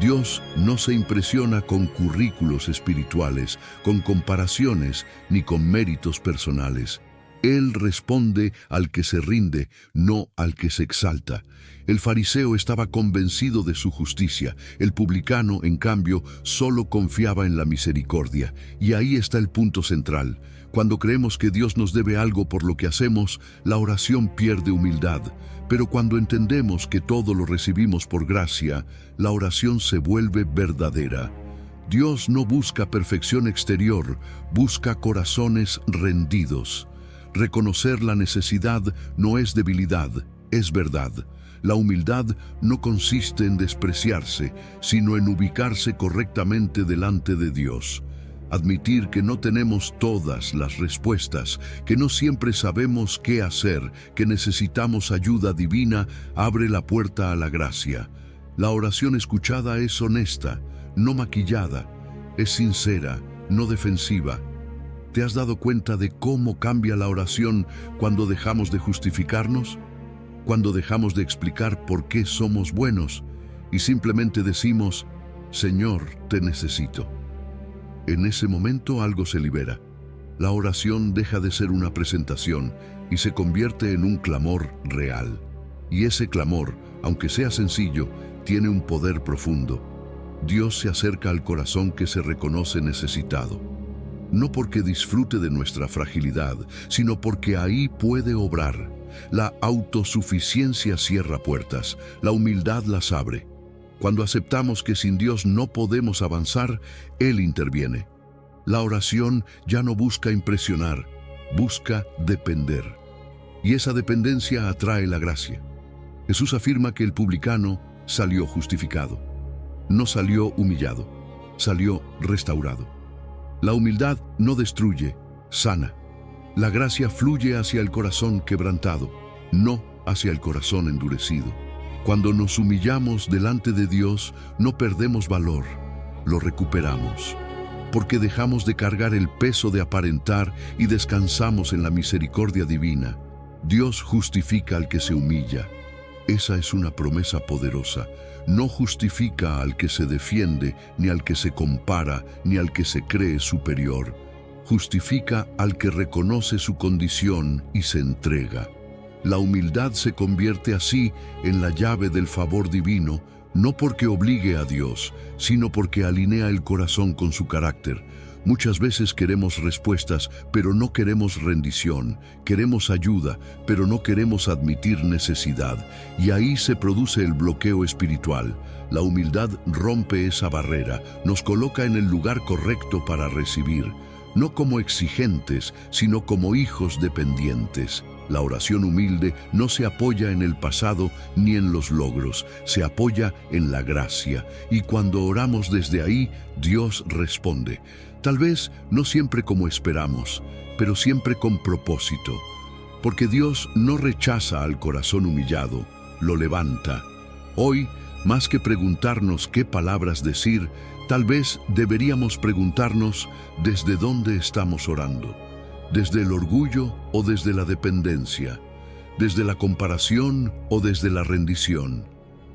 Dios no se impresiona con currículos espirituales, con comparaciones ni con méritos personales. Él responde al que se rinde, no al que se exalta. El fariseo estaba convencido de su justicia. El publicano, en cambio, solo confiaba en la misericordia. Y ahí está el punto central. Cuando creemos que Dios nos debe algo por lo que hacemos, la oración pierde humildad. Pero cuando entendemos que todo lo recibimos por gracia, la oración se vuelve verdadera. Dios no busca perfección exterior, busca corazones rendidos. Reconocer la necesidad no es debilidad, es verdad. La humildad no consiste en despreciarse, sino en ubicarse correctamente delante de Dios. Admitir que no tenemos todas las respuestas, que no siempre sabemos qué hacer, que necesitamos ayuda divina, abre la puerta a la gracia. La oración escuchada es honesta, no maquillada, es sincera, no defensiva. ¿Te has dado cuenta de cómo cambia la oración cuando dejamos de justificarnos? Cuando dejamos de explicar por qué somos buenos y simplemente decimos, Señor, te necesito. En ese momento algo se libera. La oración deja de ser una presentación y se convierte en un clamor real. Y ese clamor, aunque sea sencillo, tiene un poder profundo. Dios se acerca al corazón que se reconoce necesitado. No porque disfrute de nuestra fragilidad, sino porque ahí puede obrar. La autosuficiencia cierra puertas, la humildad las abre. Cuando aceptamos que sin Dios no podemos avanzar, Él interviene. La oración ya no busca impresionar, busca depender. Y esa dependencia atrae la gracia. Jesús afirma que el publicano salió justificado. No salió humillado, salió restaurado. La humildad no destruye, sana. La gracia fluye hacia el corazón quebrantado, no hacia el corazón endurecido. Cuando nos humillamos delante de Dios, no perdemos valor, lo recuperamos. Porque dejamos de cargar el peso de aparentar y descansamos en la misericordia divina. Dios justifica al que se humilla. Esa es una promesa poderosa. No justifica al que se defiende, ni al que se compara, ni al que se cree superior. Justifica al que reconoce su condición y se entrega. La humildad se convierte así en la llave del favor divino, no porque obligue a Dios, sino porque alinea el corazón con su carácter. Muchas veces queremos respuestas, pero no queremos rendición. Queremos ayuda, pero no queremos admitir necesidad. Y ahí se produce el bloqueo espiritual. La humildad rompe esa barrera, nos coloca en el lugar correcto para recibir. No como exigentes, sino como hijos dependientes. La oración humilde no se apoya en el pasado ni en los logros, se apoya en la gracia. Y cuando oramos desde ahí, Dios responde. Tal vez no siempre como esperamos, pero siempre con propósito. Porque Dios no rechaza al corazón humillado, lo levanta. Hoy, más que preguntarnos qué palabras decir, tal vez deberíamos preguntarnos desde dónde estamos orando. ¿Desde el orgullo o desde la dependencia? ¿Desde la comparación o desde la rendición?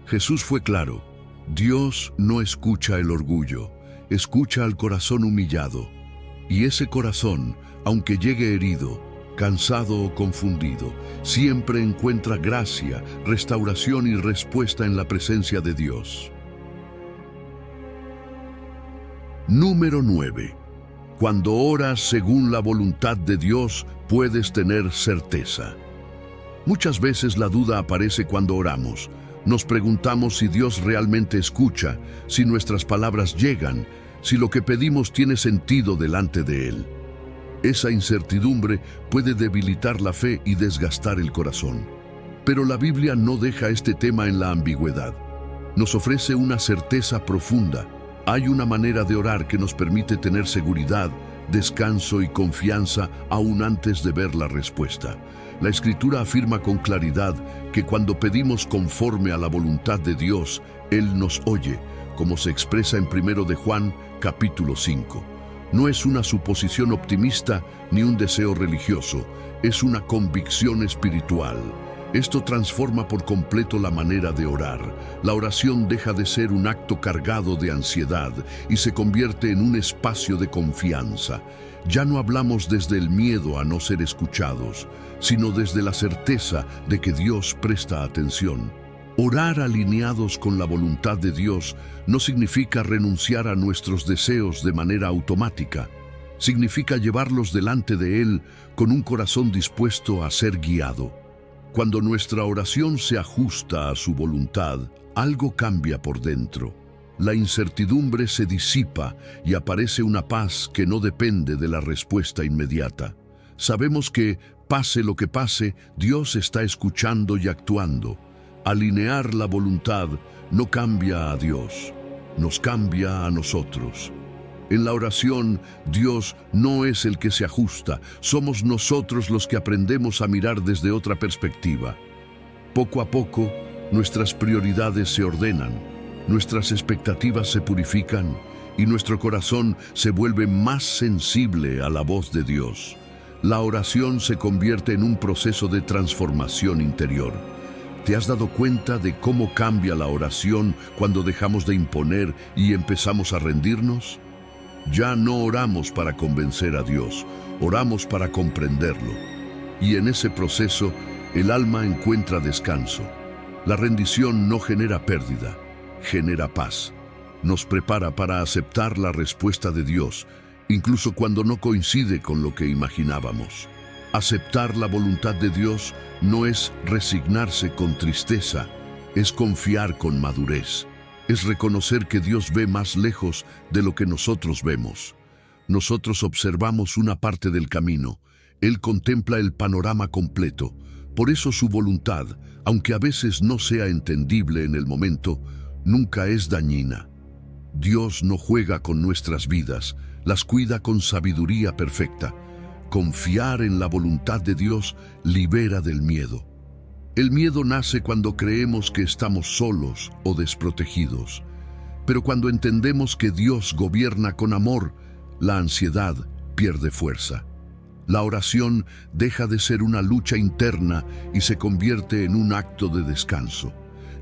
Jesús fue claro: Dios no escucha el orgullo, escucha al corazón humillado. Y ese corazón, aunque llegue herido, cansado o confundido, siempre encuentra gracia, restauración y respuesta en la presencia de Dios. Número 9. Cuando oras según la voluntad de Dios, puedes tener certeza. Muchas veces la duda aparece cuando oramos. Nos preguntamos si Dios realmente escucha, si nuestras palabras llegan, si lo que pedimos tiene sentido delante de Él. Esa incertidumbre puede debilitar la fe y desgastar el corazón. Pero la Biblia no deja este tema en la ambigüedad. Nos ofrece una certeza profunda. Hay una manera de orar que nos permite tener seguridad, descanso y confianza aún antes de ver la respuesta. La Escritura afirma con claridad que cuando pedimos conforme a la voluntad de Dios, Él nos oye, como se expresa en 1 de Juan, capítulo 5. No es una suposición optimista ni un deseo religioso, es una convicción espiritual. Esto transforma por completo la manera de orar. La oración deja de ser un acto cargado de ansiedad y se convierte en un espacio de confianza. Ya no hablamos desde el miedo a no ser escuchados, sino desde la certeza de que Dios presta atención. Orar alineados con la voluntad de Dios no significa renunciar a nuestros deseos de manera automática. Significa llevarlos delante de Él con un corazón dispuesto a ser guiado. Cuando nuestra oración se ajusta a su voluntad, algo cambia por dentro. La incertidumbre se disipa y aparece una paz que no depende de la respuesta inmediata. Sabemos que, pase lo que pase, Dios está escuchando y actuando. Alinear la voluntad no cambia a Dios, nos cambia a nosotros. En la oración, Dios no es el que se ajusta, somos nosotros los que aprendemos a mirar desde otra perspectiva. Poco a poco, nuestras prioridades se ordenan, nuestras expectativas se purifican y nuestro corazón se vuelve más sensible a la voz de Dios. La oración se convierte en un proceso de transformación interior. ¿Te has dado cuenta de cómo cambia la oración cuando dejamos de imponer y empezamos a rendirnos? Ya no oramos para convencer a Dios, oramos para comprenderlo. Y en ese proceso, el alma encuentra descanso. La rendición no genera pérdida, genera paz. Nos prepara para aceptar la respuesta de Dios, incluso cuando no coincide con lo que imaginábamos. Aceptar la voluntad de Dios no es resignarse con tristeza, es confiar con madurez. Es reconocer que Dios ve más lejos de lo que nosotros vemos. Nosotros observamos una parte del camino, Él contempla el panorama completo. Por eso su voluntad, aunque a veces no sea entendible en el momento, nunca es dañina. Dios no juega con nuestras vidas, las cuida con sabiduría perfecta. Confiar en la voluntad de Dios libera del miedo. El miedo nace cuando creemos que estamos solos o desprotegidos. Pero cuando entendemos que Dios gobierna con amor, la ansiedad pierde fuerza. La oración deja de ser una lucha interna y se convierte en un acto de descanso.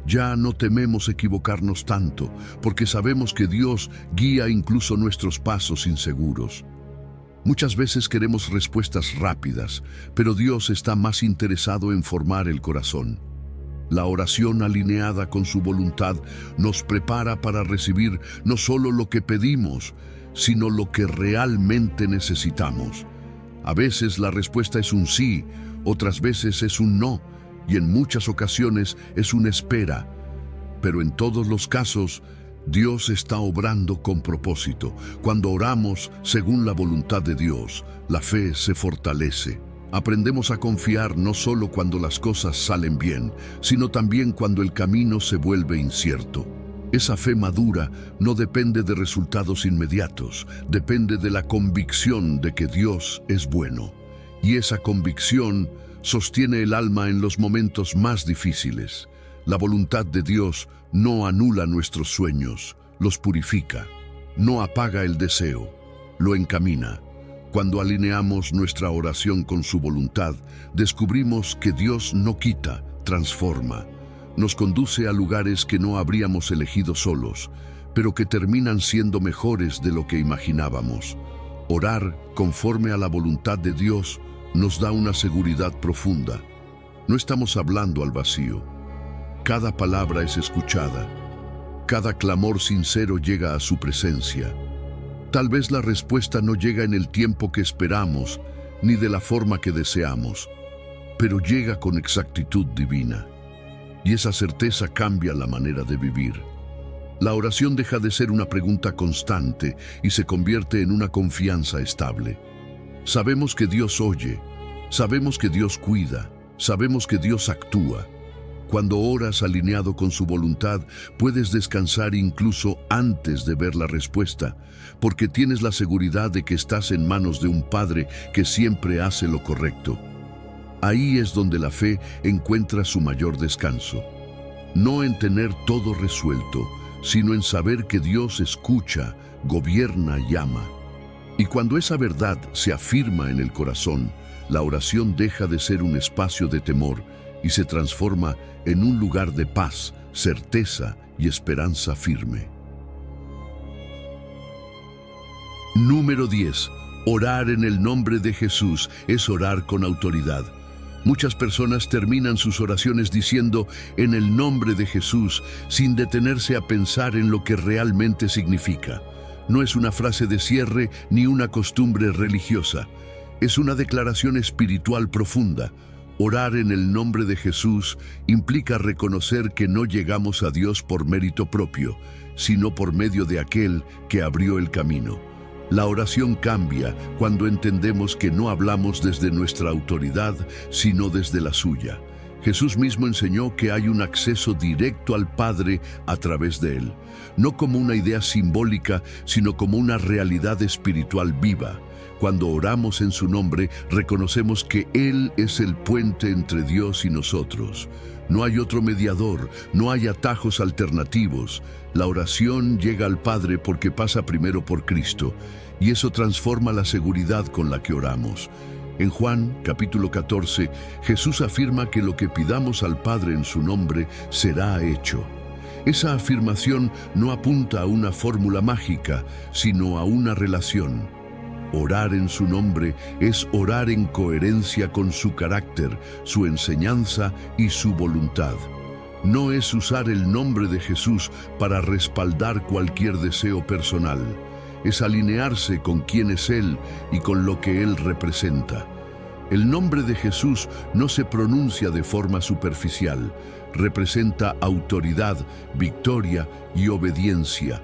Ya no tememos equivocarnos tanto, porque sabemos que Dios guía incluso nuestros pasos inseguros. Muchas veces queremos respuestas rápidas, pero Dios está más interesado en formar el corazón. La oración alineada con su voluntad nos prepara para recibir no solo lo que pedimos, sino lo que realmente necesitamos. A veces la respuesta es un sí, otras veces es un no, y en muchas ocasiones es una espera. Pero en todos los casos, Dios está obrando con propósito. Cuando oramos según la voluntad de Dios, la fe se fortalece. Aprendemos a confiar no solo cuando las cosas salen bien, sino también cuando el camino se vuelve incierto. Esa fe madura no depende de resultados inmediatos, depende de la convicción de que Dios es bueno. Y esa convicción sostiene el alma en los momentos más difíciles. La voluntad de Dios no anula nuestros sueños, los purifica, no apaga el deseo, lo encamina. Cuando alineamos nuestra oración con su voluntad, descubrimos que Dios no quita, transforma. Nos conduce a lugares que no habríamos elegido solos, pero que terminan siendo mejores de lo que imaginábamos. Orar conforme a la voluntad de Dios nos da una seguridad profunda. No estamos hablando al vacío. Cada palabra es escuchada. Cada clamor sincero llega a su presencia. Tal vez la respuesta no llega en el tiempo que esperamos, ni de la forma que deseamos. pero llega con exactitud divina. Y esa certeza cambia la manera de vivir. La oración deja de ser una pregunta constante y se convierte en una confianza estable. Sabemos que Dios oye, sabemos que Dios cuida, sabemos que Dios actúa. Cuando oras alineado con su voluntad, puedes descansar incluso antes de ver la respuesta, porque tienes la seguridad de que estás en manos de un Padre que siempre hace lo correcto. Ahí es donde la fe encuentra su mayor descanso. No en tener todo resuelto, sino en saber que Dios escucha, gobierna y ama. Y cuando esa verdad se afirma en el corazón, la oración deja de ser un espacio de temor y se transforma en un lugar de paz, certeza y esperanza firme. Número 10. Orar en el nombre de Jesús es orar con autoridad. Muchas personas terminan sus oraciones diciendo "en el nombre de Jesús" sin detenerse a pensar en lo que realmente significa. No es una frase de cierre ni una costumbre religiosa. Es una declaración espiritual profunda. Orar en el nombre de Jesús implica reconocer que no llegamos a Dios por mérito propio, sino por medio de aquel que abrió el camino. La oración cambia cuando entendemos que no hablamos desde nuestra autoridad, sino desde la suya. Jesús mismo enseñó que hay un acceso directo al Padre a través de Él, no como una idea simbólica, sino como una realidad espiritual viva. Cuando oramos en su nombre, reconocemos que Él es el puente entre Dios y nosotros. No hay otro mediador, no hay atajos alternativos. La oración llega al Padre porque pasa primero por Cristo, y eso transforma la seguridad con la que oramos. En Juan, capítulo 14, Jesús afirma que lo que pidamos al Padre en su nombre será hecho. Esa afirmación no apunta a una fórmula mágica, sino a una relación. Orar en su nombre es orar en coherencia con su carácter, su enseñanza y su voluntad. No es usar el nombre de Jesús para respaldar cualquier deseo personal. Es alinearse con quién es Él y con lo que Él representa. El nombre de Jesús no se pronuncia de forma superficial. Representa autoridad, victoria y obediencia.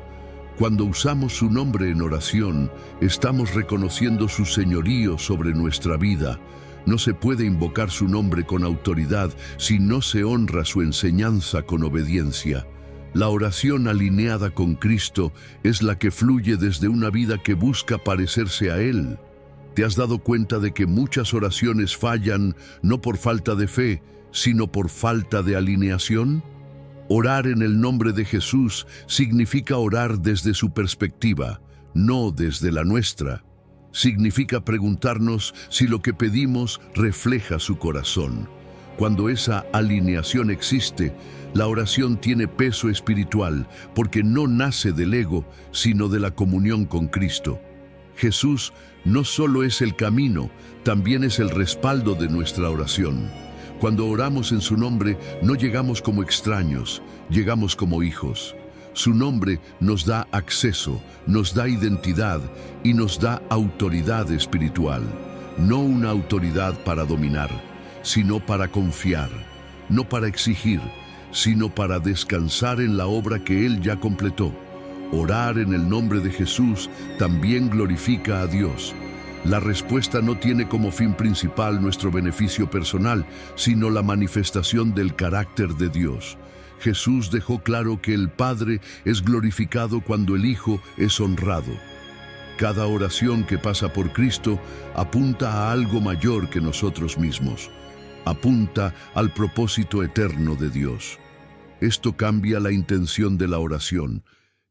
Cuando usamos su nombre en oración, estamos reconociendo su señorío sobre nuestra vida. No se puede invocar su nombre con autoridad si no se honra su enseñanza con obediencia. La oración alineada con Cristo es la que fluye desde una vida que busca parecerse a Él. ¿Te has dado cuenta de que muchas oraciones fallan no por falta de fe, sino por falta de alineación? Orar en el nombre de Jesús significa orar desde su perspectiva, no desde la nuestra. Significa preguntarnos si lo que pedimos refleja su corazón. Cuando esa alineación existe, la oración tiene peso espiritual porque no nace del ego, sino de la comunión con Cristo. Jesús no solo es el camino, también es el respaldo de nuestra oración. Cuando oramos en su nombre, no llegamos como extraños, llegamos como hijos. Su nombre nos da acceso, nos da identidad y nos da autoridad espiritual. No una autoridad para dominar, sino para confiar. No para exigir, sino para descansar en la obra que Él ya completó. Orar en el nombre de Jesús también glorifica a Dios. La respuesta no tiene como fin principal nuestro beneficio personal, sino la manifestación del carácter de Dios. Jesús dejó claro que el Padre es glorificado cuando el Hijo es honrado. Cada oración que pasa por Cristo apunta a algo mayor que nosotros mismos. Apunta al propósito eterno de Dios. Esto cambia la intención de la oración.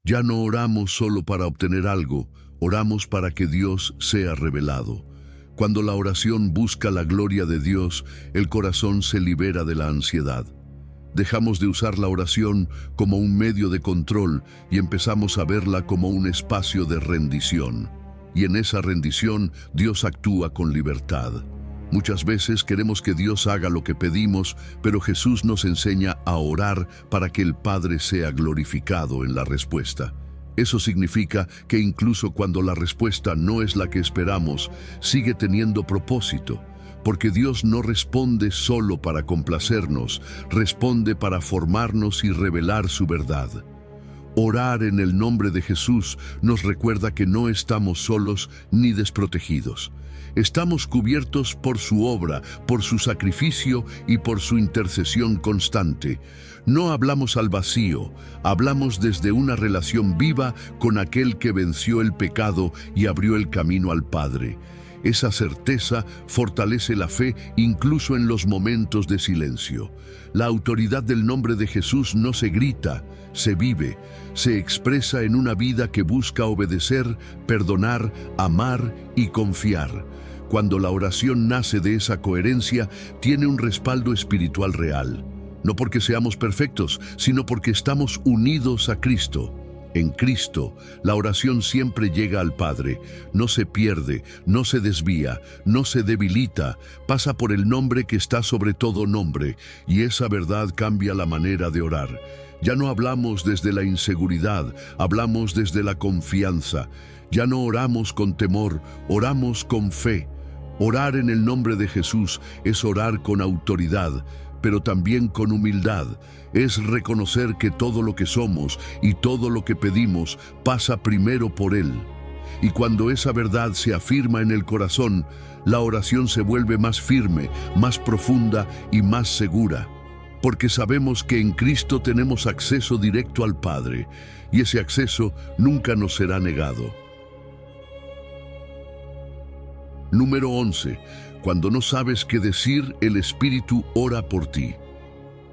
Ya no oramos solo para obtener algo, oramos para que Dios sea revelado. Cuando la oración busca la gloria de Dios, el corazón se libera de la ansiedad. Dejamos de usar la oración como un medio de control y empezamos a verla como un espacio de rendición. Y en esa rendición, Dios actúa con libertad. Muchas veces queremos que Dios haga lo que pedimos, pero Jesús nos enseña a orar para que el Padre sea glorificado en la respuesta. Eso significa que incluso cuando la respuesta no es la que esperamos, sigue teniendo propósito, porque Dios no responde solo para complacernos, responde para formarnos y revelar su verdad. Orar en el nombre de Jesús nos recuerda que no estamos solos ni desprotegidos. Estamos cubiertos por su obra, por su sacrificio y por su intercesión constante. No hablamos al vacío, hablamos desde una relación viva con aquel que venció el pecado y abrió el camino al Padre. Esa certeza fortalece la fe incluso en los momentos de silencio. La autoridad del nombre de Jesús no se grita, se vive, se expresa en una vida que busca obedecer, perdonar, amar y confiar. Cuando la oración nace de esa coherencia, tiene un respaldo espiritual real. No porque seamos perfectos, sino porque estamos unidos a Cristo. En Cristo, la oración siempre llega al Padre, no se pierde, no se desvía, no se debilita, pasa por el nombre que está sobre todo nombre, y esa verdad cambia la manera de orar. Ya no hablamos desde la inseguridad, hablamos desde la confianza. Ya no oramos con temor, oramos con fe. Orar en el nombre de Jesús es orar con autoridad, pero también con humildad. Es reconocer que todo lo que somos y todo lo que pedimos pasa primero por Él. Y cuando esa verdad se afirma en el corazón, la oración se vuelve más firme, más profunda y más segura. Porque sabemos que en Cristo tenemos acceso directo al Padre, y ese acceso nunca nos será negado. Número 11. Cuando no sabes qué decir, el Espíritu ora por ti.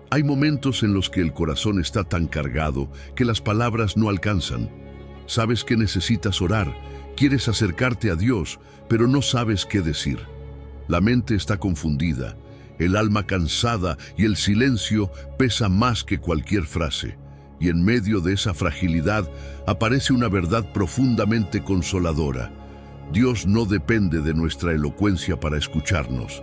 Hay momentos en los que el corazón está tan cargado que las palabras no alcanzan. Sabes que necesitas orar, quieres acercarte a Dios, pero no sabes qué decir. La mente está confundida, el alma cansada y el silencio pesa más que cualquier frase. Y en medio de esa fragilidad aparece una verdad profundamente consoladora. Dios no depende de nuestra elocuencia para escucharnos.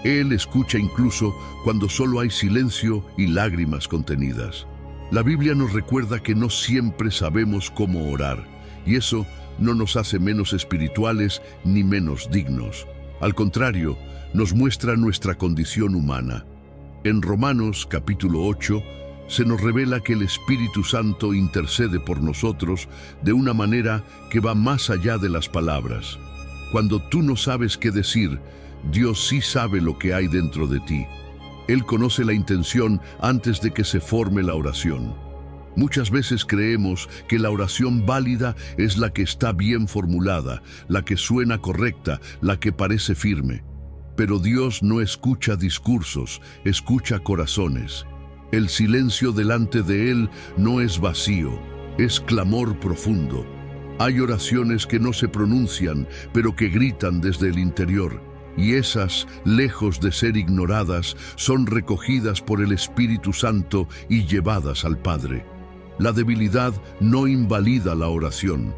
Él escucha incluso cuando solo hay silencio y lágrimas contenidas. La Biblia nos recuerda que no siempre sabemos cómo orar, y eso no nos hace menos espirituales ni menos dignos. Al contrario, nos muestra nuestra condición humana. En Romanos capítulo 8, se nos revela que el Espíritu Santo intercede por nosotros de una manera que va más allá de las palabras. Cuando tú no sabes qué decir, Dios sí sabe lo que hay dentro de ti. Él conoce la intención antes de que se forme la oración. Muchas veces creemos que la oración válida es la que está bien formulada, la que suena correcta, la que parece firme. Pero Dios no escucha discursos, escucha corazones. El silencio delante de Él no es vacío, es clamor profundo. Hay oraciones que no se pronuncian, pero que gritan desde el interior, y esas, lejos de ser ignoradas, son recogidas por el Espíritu Santo y llevadas al Padre. La debilidad no invalida la oración.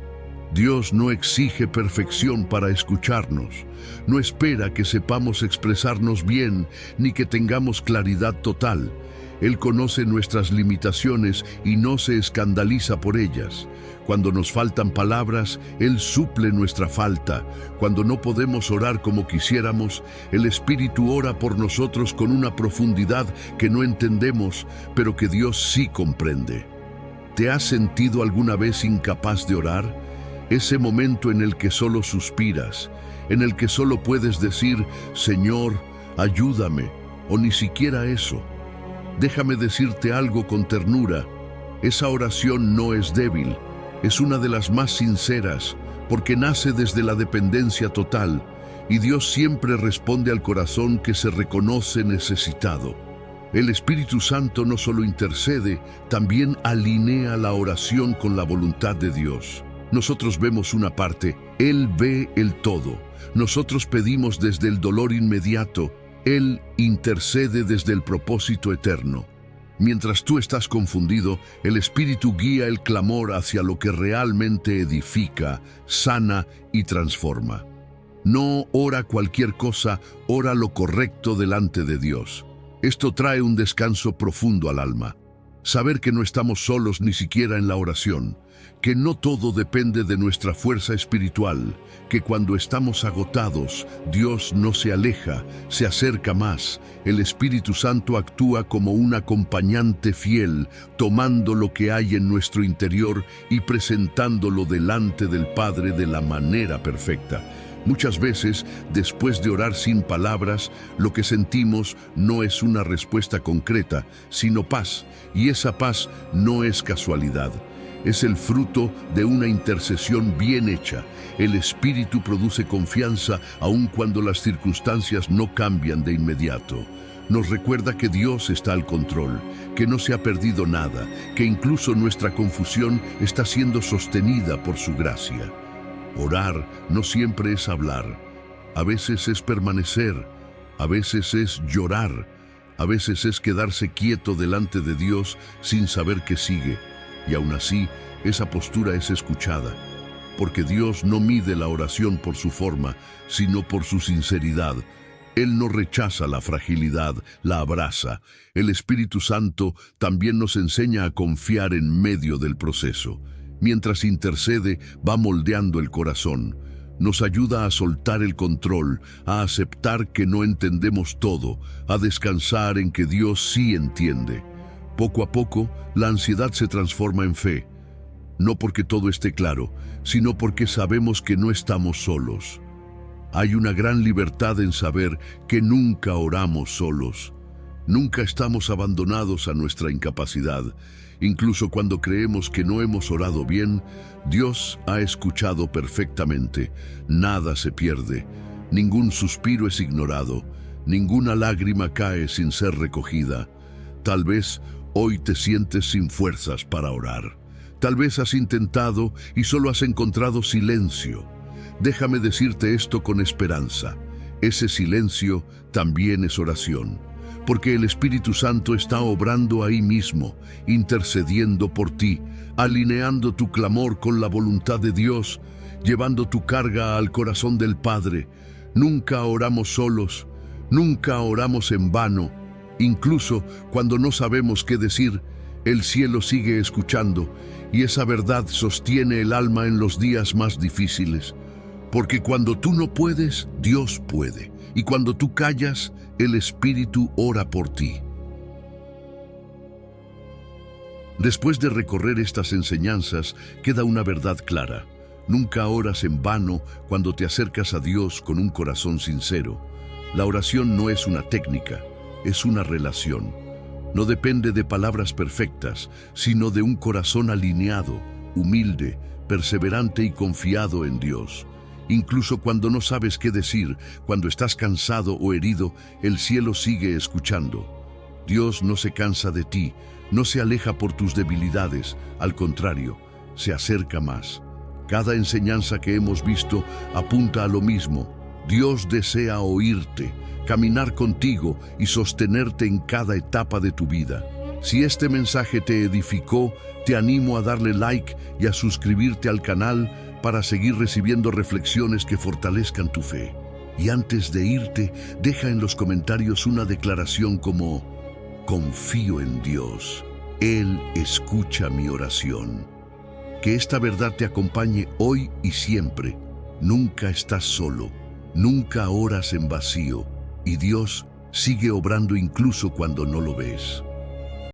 Dios no exige perfección para escucharnos, no espera que sepamos expresarnos bien ni que tengamos claridad total. Él conoce nuestras limitaciones y no se escandaliza por ellas. Cuando nos faltan palabras, Él suple nuestra falta. Cuando no podemos orar como quisiéramos, el Espíritu ora por nosotros con una profundidad que no entendemos, pero que Dios sí comprende. ¿Te has sentido alguna vez incapaz de orar? Ese momento en el que solo suspiras, en el que solo puedes decir, Señor, ayúdame, o ni siquiera eso. Déjame decirte algo con ternura. Esa oración no es débil, es una de las más sinceras, porque nace desde la dependencia total, y Dios siempre responde al corazón que se reconoce necesitado. El Espíritu Santo no solo intercede, también alinea la oración con la voluntad de Dios. Nosotros vemos una parte, Él ve el todo. Nosotros pedimos desde el dolor inmediato, Él intercede desde el propósito eterno. Mientras tú estás confundido, el Espíritu guía el clamor hacia lo que realmente edifica, sana y transforma. No ora cualquier cosa, ora lo correcto delante de Dios. Esto trae un descanso profundo al alma. Saber que no estamos solos ni siquiera en la oración, que no todo depende de nuestra fuerza espiritual, que cuando estamos agotados, Dios no se aleja, se acerca más. El Espíritu Santo actúa como un acompañante fiel, tomando lo que hay en nuestro interior y presentándolo delante del Padre de la manera perfecta. Muchas veces, después de orar sin palabras, lo que sentimos no es una respuesta concreta, sino paz, y esa paz no es casualidad. Es el fruto de una intercesión bien hecha. El Espíritu produce confianza aun cuando las circunstancias no cambian de inmediato. Nos recuerda que Dios está al control, que no se ha perdido nada, que incluso nuestra confusión está siendo sostenida por su gracia. Orar no siempre es hablar. A veces es permanecer, a veces es llorar, a veces es quedarse quieto delante de Dios sin saber qué sigue. Y aún así, esa postura es escuchada, porque Dios no mide la oración por su forma, sino por su sinceridad. Él no rechaza la fragilidad, la abraza. El Espíritu Santo también nos enseña a confiar en medio del proceso. Mientras intercede, va moldeando el corazón. Nos ayuda a soltar el control, a aceptar que no entendemos todo, a descansar en que Dios sí entiende. Poco a poco, la ansiedad se transforma en fe, no porque todo esté claro, sino porque sabemos que no estamos solos. Hay una gran libertad en saber que nunca oramos solos. Nunca estamos abandonados a nuestra incapacidad. Incluso cuando creemos que no hemos orado bien, Dios ha escuchado perfectamente. Nada se pierde, ningún suspiro es ignorado, ninguna lágrima cae sin ser recogida. Tal vez hoy te sientes sin fuerzas para orar. Tal vez has intentado y solo has encontrado silencio. Déjame decirte esto con esperanza. Ese silencio también es oración, porque el Espíritu Santo está obrando ahí mismo, intercediendo por ti, alineando tu clamor con la voluntad de Dios, llevando tu carga al corazón del Padre. Nunca oramos solos, nunca oramos en vano. Incluso cuando no sabemos qué decir, el cielo sigue escuchando, y esa verdad sostiene el alma en los días más difíciles. Porque cuando tú no puedes, Dios puede. Y cuando tú callas, el Espíritu ora por ti. Después de recorrer estas enseñanzas, queda una verdad clara. Nunca oras en vano cuando te acercas a Dios con un corazón sincero. La oración no es una técnica, es una relación. No depende de palabras perfectas, sino de un corazón alineado, humilde, perseverante y confiado en Dios. Incluso cuando no sabes qué decir, cuando estás cansado o herido, el cielo sigue escuchando. Dios no se cansa de ti, no se aleja por tus debilidades, al contrario, se acerca más. Cada enseñanza que hemos visto apunta a lo mismo. Dios desea oírte, caminar contigo y sostenerte en cada etapa de tu vida. Si este mensaje te edificó, te animo a darle like y a suscribirte al canal para seguir recibiendo reflexiones que fortalezcan tu fe. Y antes de irte, deja en los comentarios una declaración como: confío en Dios, Él escucha mi oración. Que esta verdad te acompañe hoy y siempre. Nunca estás solo, nunca oras en vacío, y Dios sigue obrando incluso cuando no lo ves.